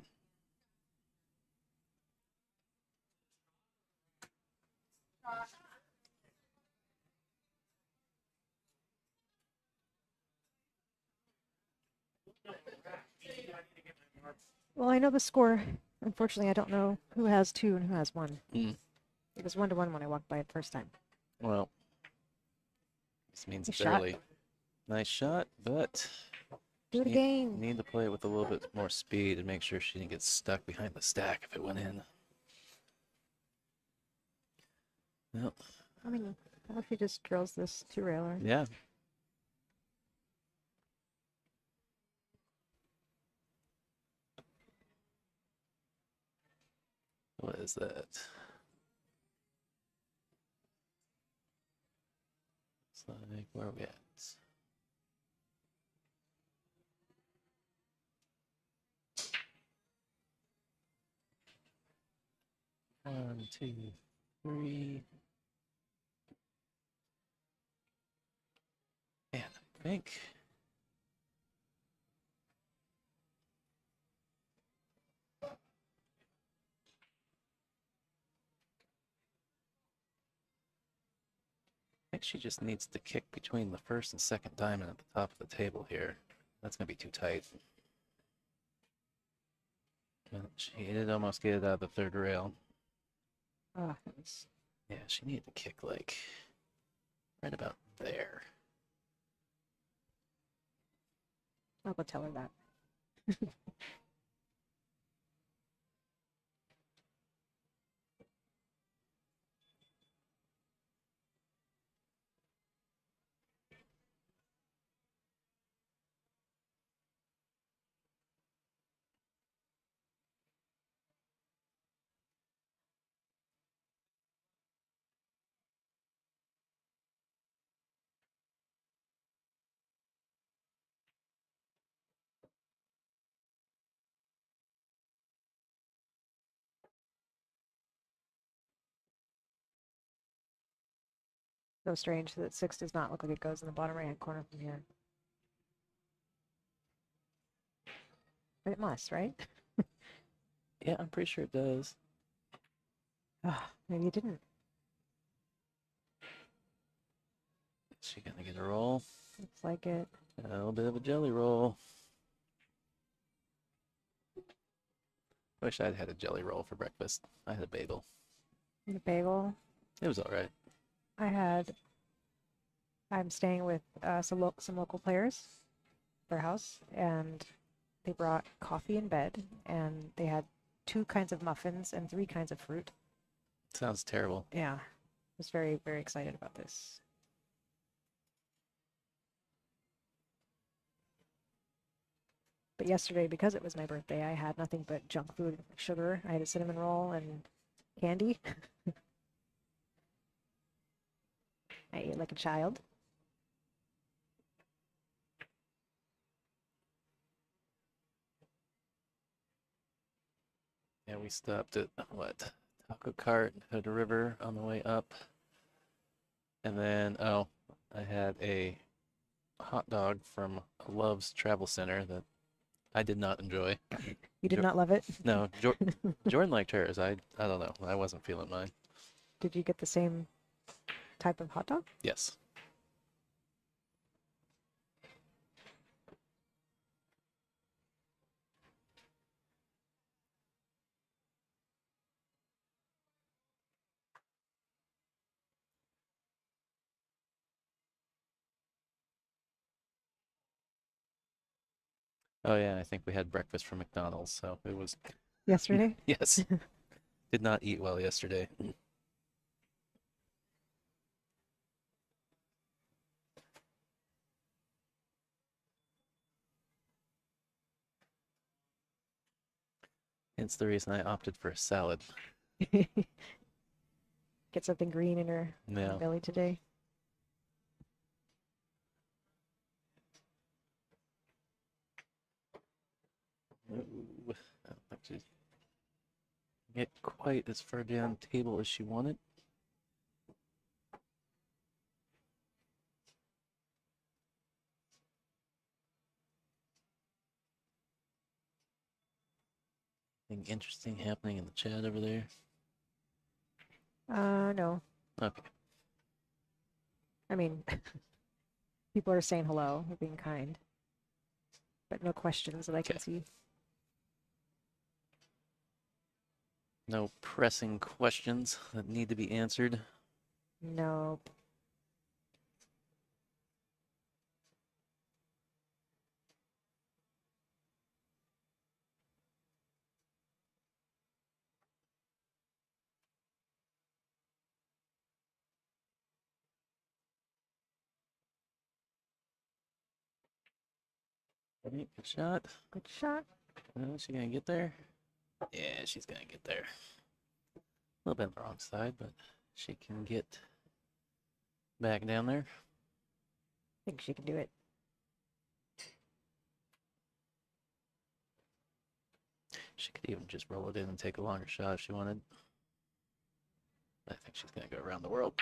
Well, I know the score. Unfortunately, I don't know who has 2 and who has 1. Mm. It was 1-1 when I walked by it first time. Well, this means Nice shot. barely. Nice shot, but Do it again. need to play it with a little bit more speed and make sure she didn't get stuck behind the stack if it went in. Well, I mean, what if he just drills this 2-railer? yeah. What is that? It's like, where are we at? One, two, three. And I think she just needs to kick between the first and second diamond at the top of the table here. That's gonna be too tight. But she did almost get it out of the 3rd rail. Oh, that was... Yeah, she needed to kick like right about there. I'll go tell her that. So strange that 6 does not look like it goes in the bottom right-hand corner from here. But it must, right? Yeah, I'm pretty sure it does. Maybe it didn't. Is she gonna get a roll? Looks like it. A little bit of a jelly roll. Wish I'd had a jelly roll for breakfast. I had a bagel. And a bagel. It was all right. I'm staying with some local players at their house, and they brought coffee in bed, and they had 2 kinds of muffins and 3 kinds of fruit. Sounds terrible. Yeah, I was very, very excited about this. But yesterday, because it was my birthday, I had nothing but junk food, sugar. I had a cinnamon roll and candy. I ate like a child. Yeah, we stopped at what? Taco Cart, Hood River on the way up. And then, oh, I had a hot dog from Love's Travel Center that I did not enjoy. You did Jo- not love it? No, Jordan liked hers. I don't know. I wasn't feeling mine. Did you get the same type of hot dog? Yes. Oh yeah, I think we had breakfast from McDonald's, so it was Yesterday? yes. Did not eat well yesterday. Hence the reason I opted for a salad. Get something green in her Yeah. belly today. Ooh, I don't think she's get quite as far down the table as she wanted. Anything interesting happening in the chat over there? No. Okay. I mean, people are saying hello, they're being kind, but no questions that I can Okay. see. No pressing questions that need to be answered. No. Right, good shot. Good shot. Oh, is she gonna get there? Yeah, she's gonna get there. A little bit on the wrong side, but she can get back down there. I think she can do it. She could even just roll it in and take a longer shot if she wanted. I think she's gonna go around the world.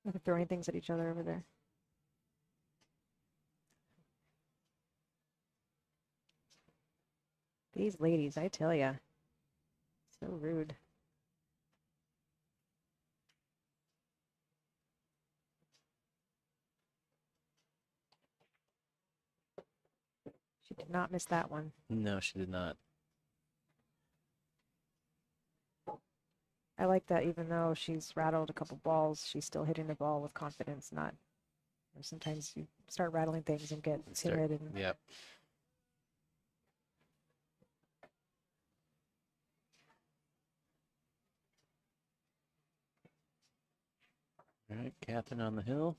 They're throwing things at each other over there. These ladies, I tell ya, so rude. She did not miss that one. No, she did not. I like that even though she's rattled a couple balls, she's still hitting the ball with confidence, not sometimes you start rattling things and get timid and Yep. All right, Katherine on the hill.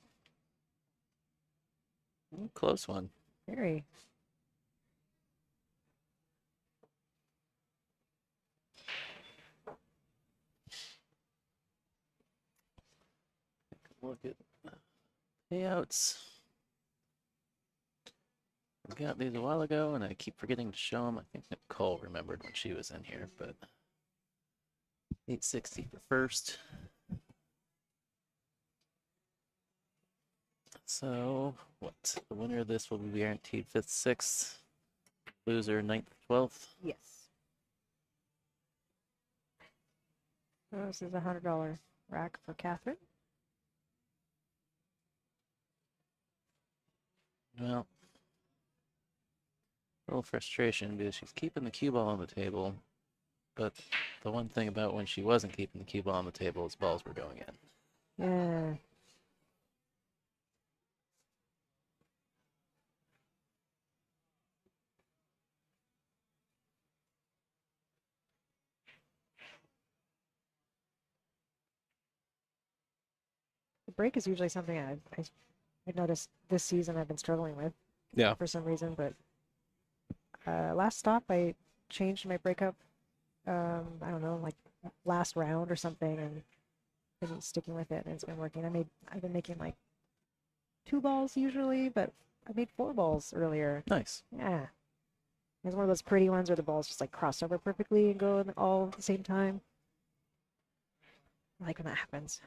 Ooh, close one. very. Look at payouts. We got these a while ago, and I keep forgetting to show them. I think Nicole remembered when she was in here, but 860 for first. So, what? The winner of this will be guaranteed 5th, 6th. Loser 9th, 12th. Yes. So this is a $100 rack for Catherine. Well, a little frustration because she's keeping the cue ball on the table, but the one thing about when she wasn't keeping the cue ball on the table is balls were going in. Yeah. The break is usually something I noticed this season I've been struggling with for some reason, but last stop I changed my breakup. I don't know, like last round or something, and been sticking with it, and it's been working. I've been making like 2 balls usually, but I made 4 balls earlier. Nice. Yeah. It's one of those pretty ones where the balls just like cross over perfectly and go in all at the same time. I like when that happens.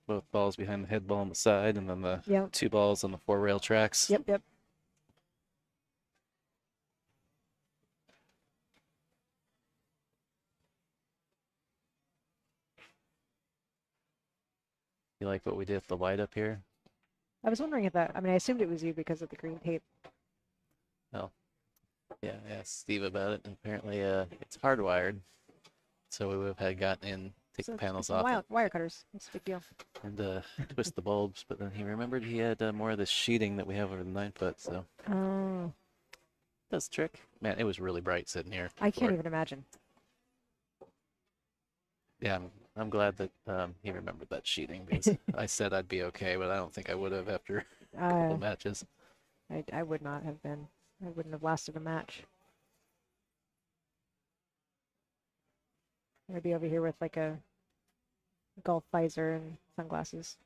Both balls behind the head ball on the side, and then the 2 balls on the 4 rail tracks. Yep. You like what we did with the light up here? I was wondering if I assumed it was you because of the green tape. Well, yeah, I asked Steve about it, and apparently it's hardwired, so we would have had gotten in, take the panels off, Wire cutters. It's a big deal. and twist the bulbs, but then he remembered he had more of this sheeting that we have over the 9-foot, so Oh. that's the trick. Man, it was really bright sitting here. I can't even imagine. Yeah, I'm glad that he remembered that sheeting because I said I'd be okay, but I don't think I would have after a couple matches. I would not have been. I wouldn't have lasted a match. I'm gonna be over here with like a golf visor and sunglasses.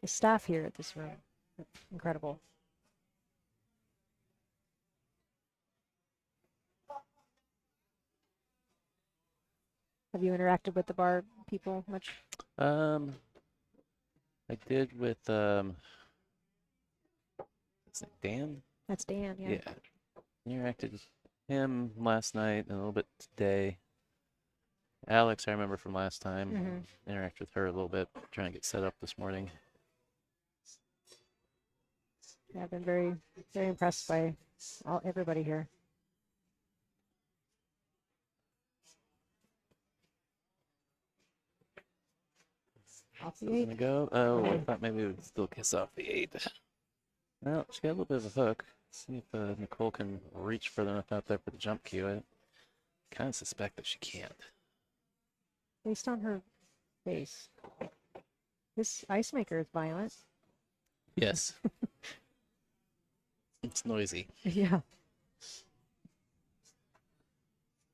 The staff here at this room, incredible. Have you interacted with the bar people much? I did with is it Dan? That's Dan, yeah. Yeah. Interacted with him last night and a little bit today. Alex, I remember from last time. Interacted with her a little bit, trying to get set up this morning. Yeah, I've been very, very impressed by everybody here. Off the 8. Gonna go. Oh, I thought maybe we would still kiss off the 8. Well, she got a little bit of a hook. See if Nicole can reach further enough out there for the jump cue. I kind of suspect that she can't. Based on her face, this ice maker is violent. Yes. It's noisy. Yeah.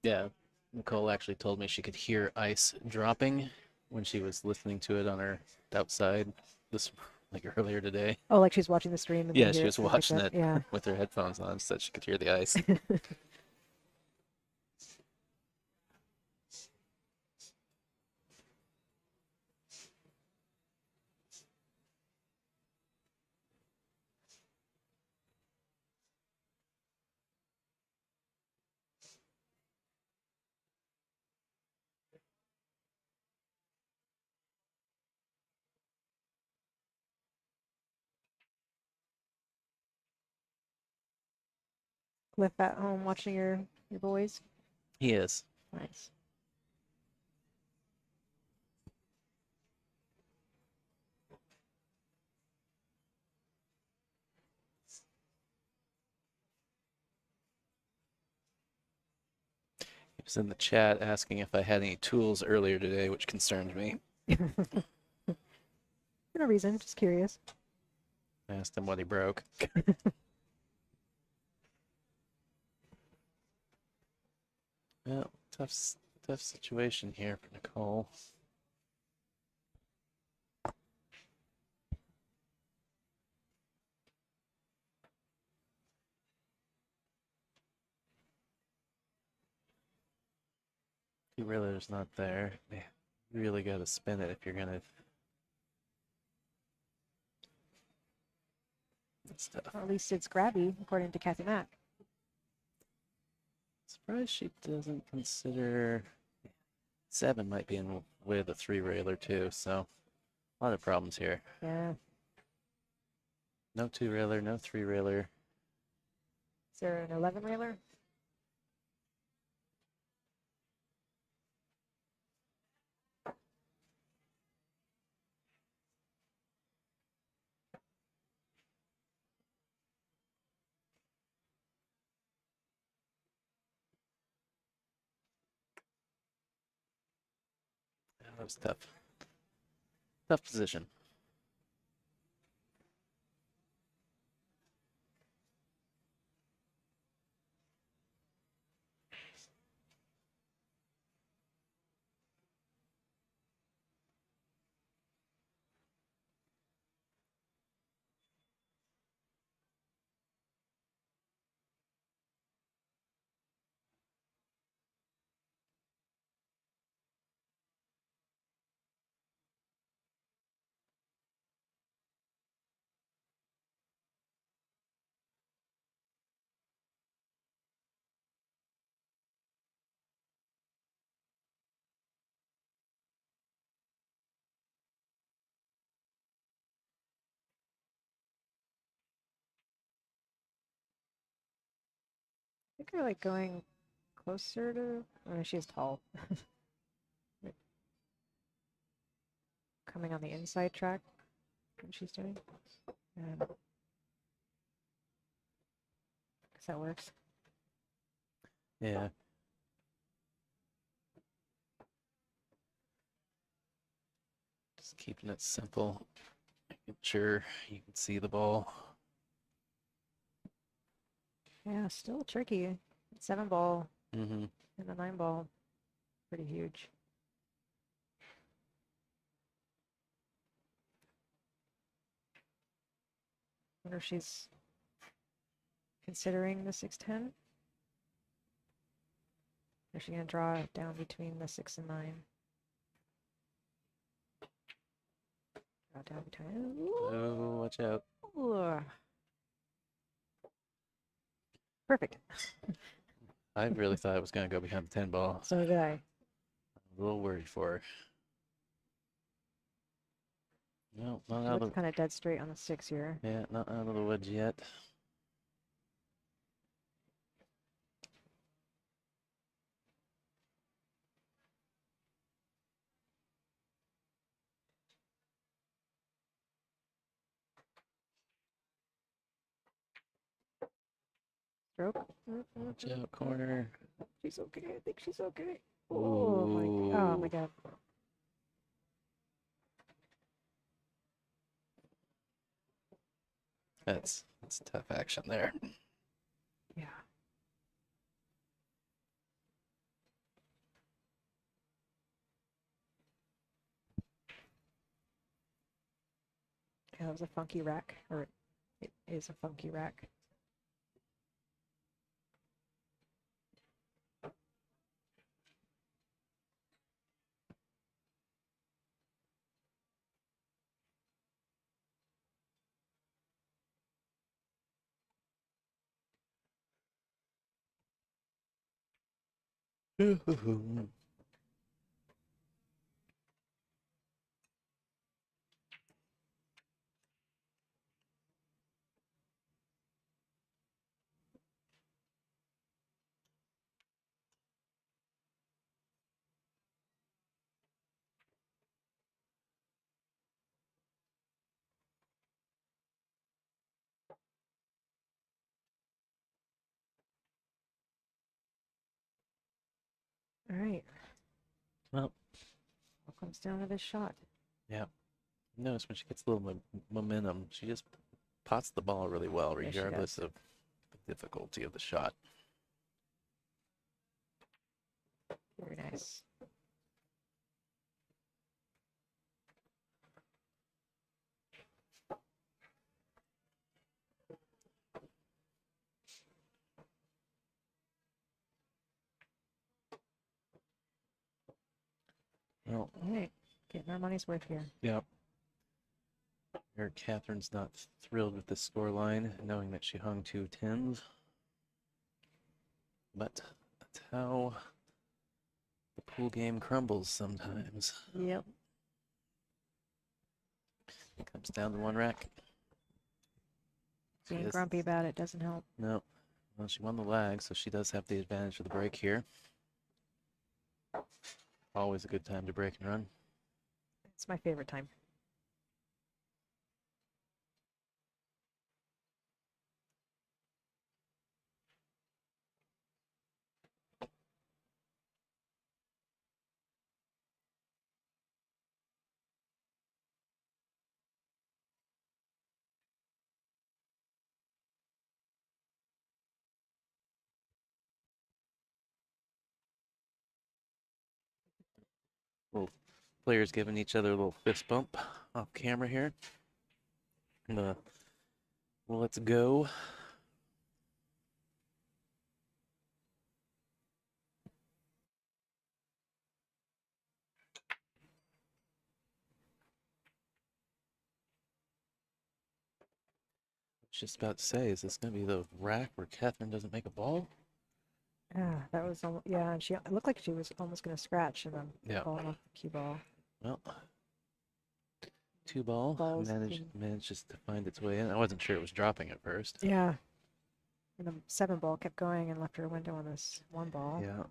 Yeah. Nicole actually told me she could hear ice dropping when she was listening to it on her outside earlier today. Oh, like she's watching the stream. And Yeah, she was watching it Yeah. with her headphones on, so that she could hear the ice. Cliff at home watching your boys. He is. Nice. He was in the chat asking if I had any tools earlier today, which concerned me. For no reason, just curious. I asked him what he broke. Well, tough situation here for Nicole. Two railers not there. Man, you really got to spin it if you're gonna. That's tough. Or at least it's grabby, according to Kathy Mack. Surprised she doesn't consider 7 might be in with a 3 railer too. So a lot of problems here. Yeah. No 2 railer, no 3 railer. Is there an 11 railer? That was tough. Tough position. I think I like going closer to. Oh, she's tall. Coming on the inside track. What she's doing. Guess that works. Yeah. Just keeping it simple. Making sure you can see the ball. Yeah, still tricky. 7 ball Mm-hmm. and the 9 ball. Pretty huge. Wonder if she's considering the 6-10. Or is she gonna draw it down between the 6 and 9? Draw down between. Oh, watch out. Ooh. Perfect. I really thought it was going to go behind the 10 ball. So did I. A little worried for her. No, not She out of looks the, kind of dead straight on the 6 here. yeah, not out of the woods yet. Stroke. Watch out, corner. She's okay. I think she's okay. Oh my Ooh. god. That's tough action there. Yeah. Yeah, that was a funky rack, or it is a funky rack. All right. Well, What comes down to this shot? yeah. Notice when she gets a little momentum, she just pots the ball really well, Yeah, she regardless does. of the difficulty of the shot. Very nice. Well, All right, getting our money's worth here. yep. Here, Catherine's not thrilled with the score line, knowing that she hung 2 tens. But that's how the pool game crumbles sometimes. Yep. It comes down to one rack. She Being has- grumpy about it doesn't help. No. Well, she won the lag, so she does have the advantage of the break here. Always a good time to break and run. It's my favorite time. Little players giving each other a little fist bump off camera here. Well, let's go. Just about to say, is this going to be the rack where Catherine doesn't make a ball? Yeah, that was yeah. And it looked like she was almost going to scratch and then Yeah. ball off the cue ball. Well, 2 ball Balls manages to find its way in. I wasn't sure it was dropping at first. Yeah. And the 7 ball kept going and left her a window on this 1 ball. Yeah.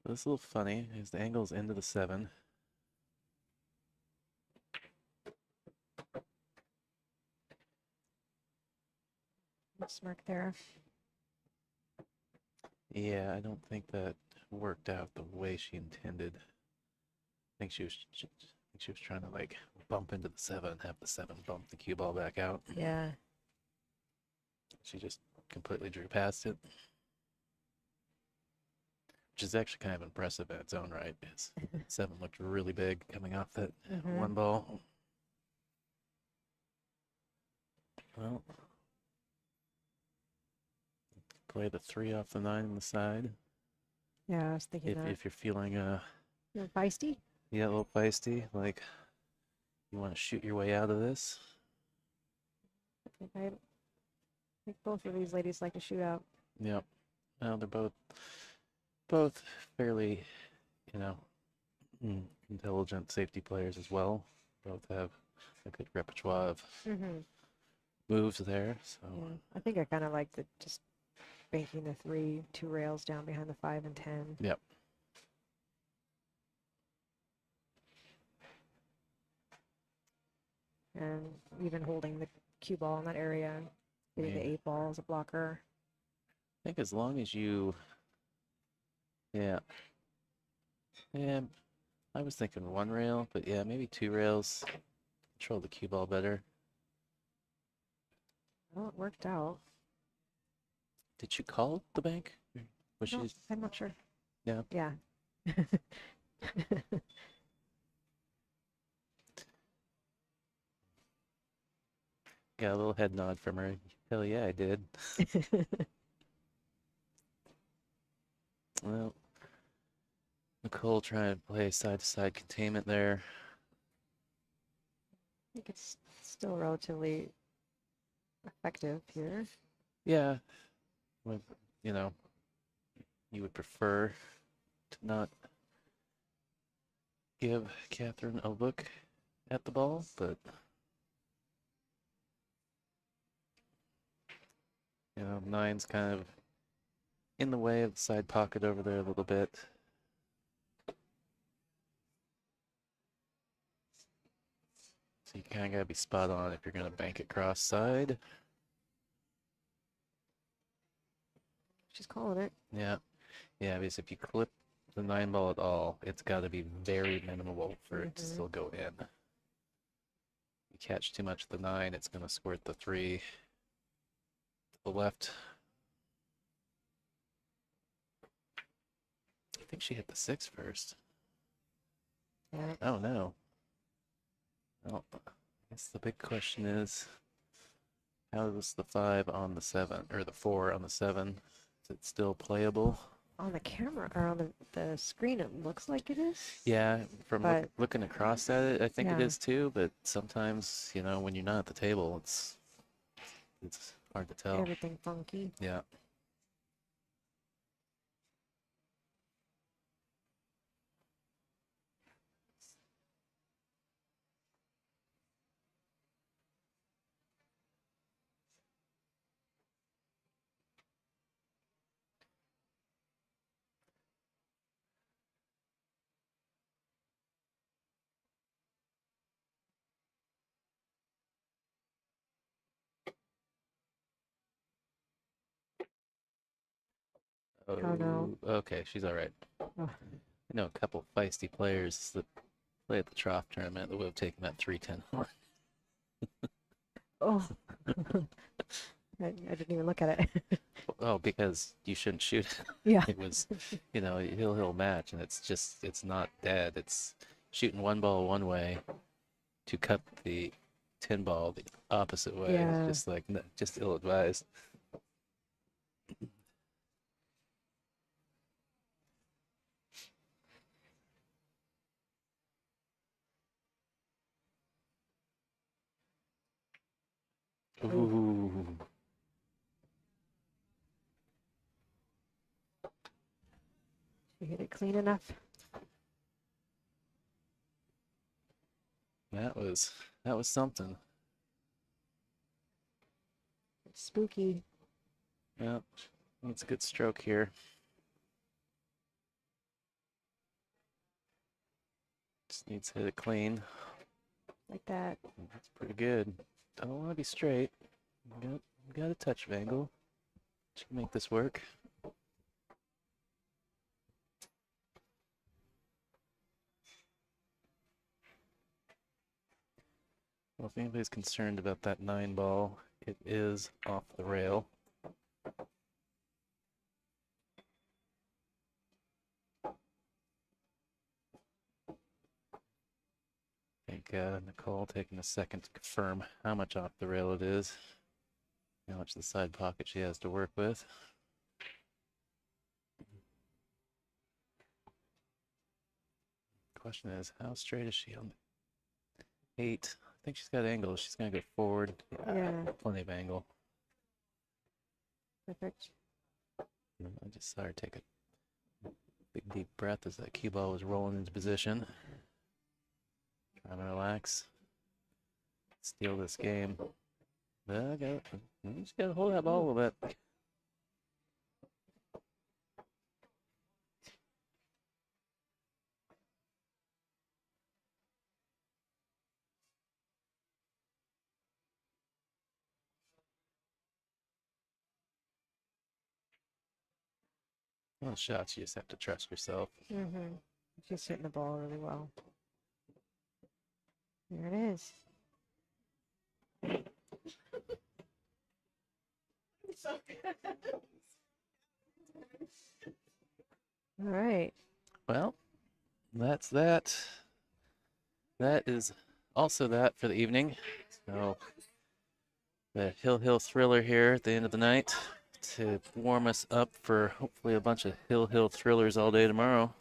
This is a little funny. Is the angle's into the 7. Smirk there. Yeah, I don't think that worked out the way she intended. I think she was trying to like bump into the 7 and have the 7 bump the cue ball back out. Yeah. She just completely drew past it. Which is actually kind of impressive in its own right. 7 looked really big coming off that 1 ball. Well, play the 3 off the 9 on the side. Yeah, I was thinking that. If you're feeling You're feisty? yeah, a little feisty, like you want to shoot your way out of this. I think both of these ladies like to shoot out. Yep. Well, they're both fairly, you know, intelligent safety players as well. Both have a good repertoire of moves there. So Yeah. I think I kind of like just banking the 3, 2 rails down behind the 5 and 10. yep. And even holding the cue ball in that area, getting the Yeah. 8 ball as a blocker. I think as long as you, yeah, I was thinking 1 rail, but yeah, maybe 2 rails. Control the cue ball better. Well, it worked out. Did she call the bank? Was No, she? I'm not sure. Yeah. Yeah. Got a little head nod from her. Hell yeah, I did. Well, Nicole trying to play side-to-side containment there. I think it's still relatively effective here. Yeah, with, you know, you would prefer to not give Catherine a look at the ball, but you know, 9's kind of in the way of the side pocket over there a little bit. So you kind of got to be spot on if you're going to bank it cross side. She's calling it. Yeah. Yeah, because if you clip the 9 ball at all, it's got to be very minimal for it to still go in. You catch too much of the 9, it's going to squirt the 3 to the left. I think she hit the 6 first. Yeah. Oh no. Well, I guess the big question is, how is the 5 on the 7, or the 4 on the 7? Is it still playable? on the camera or on the screen, it looks like it is. Yeah, from But looking across at it, I think it yeah, is too. But sometimes, when you're not at the table, it's hard to tell. everything funky. Yeah. Oh no. Oh, okay, she's all right. Oh, I know a couple feisty players that play at the Trough tournament that would have taken that 310. oh. I didn't even look at it. Oh, because you shouldn't shoot it. Yeah. It was, a hill match, and it's not dead. It's shooting one ball one way to cut the 10 ball the opposite way. Yeah. It's just just ill-advised. Ooh. You hit it clean enough. That was something. It's spooky. Yeah, that's a good stroke here. Just needs to hit it clean. Like that. That's pretty good. Don't want to be straight. You got a touch of angle. Should make this work. Well, if anybody's concerned about that 9 ball, it is off the rail. I think Nicole taking a second to confirm how much off the rail it is, how much the side pocket she has to work with. Question is, how straight is she on the 8? I think she's got angle. She's going to go forward. Yeah. Plenty of angle. Perfect. I just saw her take a big deep breath as that cue ball was rolling into position. Trying to relax. Steal this game. Just got to hold that ball a little bit. Well, shots, you just have to trust yourself. Mm-hmm. She's hitting the ball really well. There it is. All right. Well, that's that. That is also that for the evening. So the Hill thriller here at the end of the night to warm us up for hopefully a bunch of Hill thrillers all day tomorrow.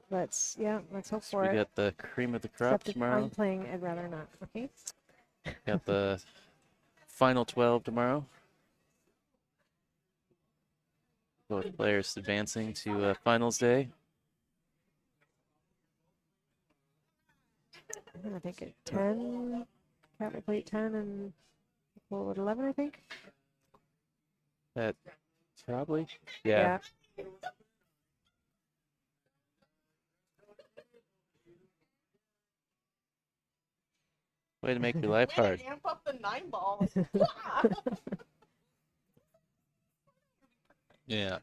Let's hope So for we it. got the cream of the crop Except if tomorrow. I'm playing, I'd rather not. Okay. Got the final 12 tomorrow. Both players advancing to finals day. I think at 10, Cat will play at 10 and Nicole at 11, I think. That probably, yeah. Way to make your life hard. Amp up the 9 balls. Yeah.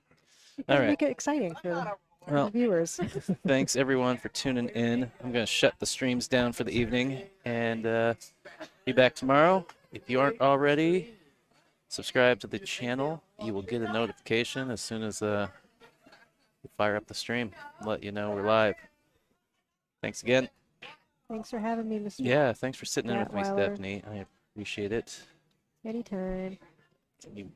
You All gotta right. make it exciting for the Well, viewers. thanks everyone for tuning in. I'm going to shut the streams down for the evening and be back tomorrow. If you aren't already, subscribe to the channel. You will get a notification as soon as we fire up the stream. Let you know we're live. Thanks again. Thanks for having me, Mr. Yeah, thanks for sitting in with me, Gatweiler. Stephanie. I appreciate it. Anytime. You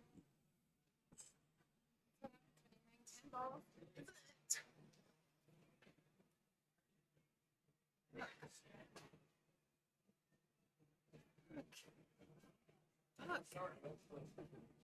Fuck.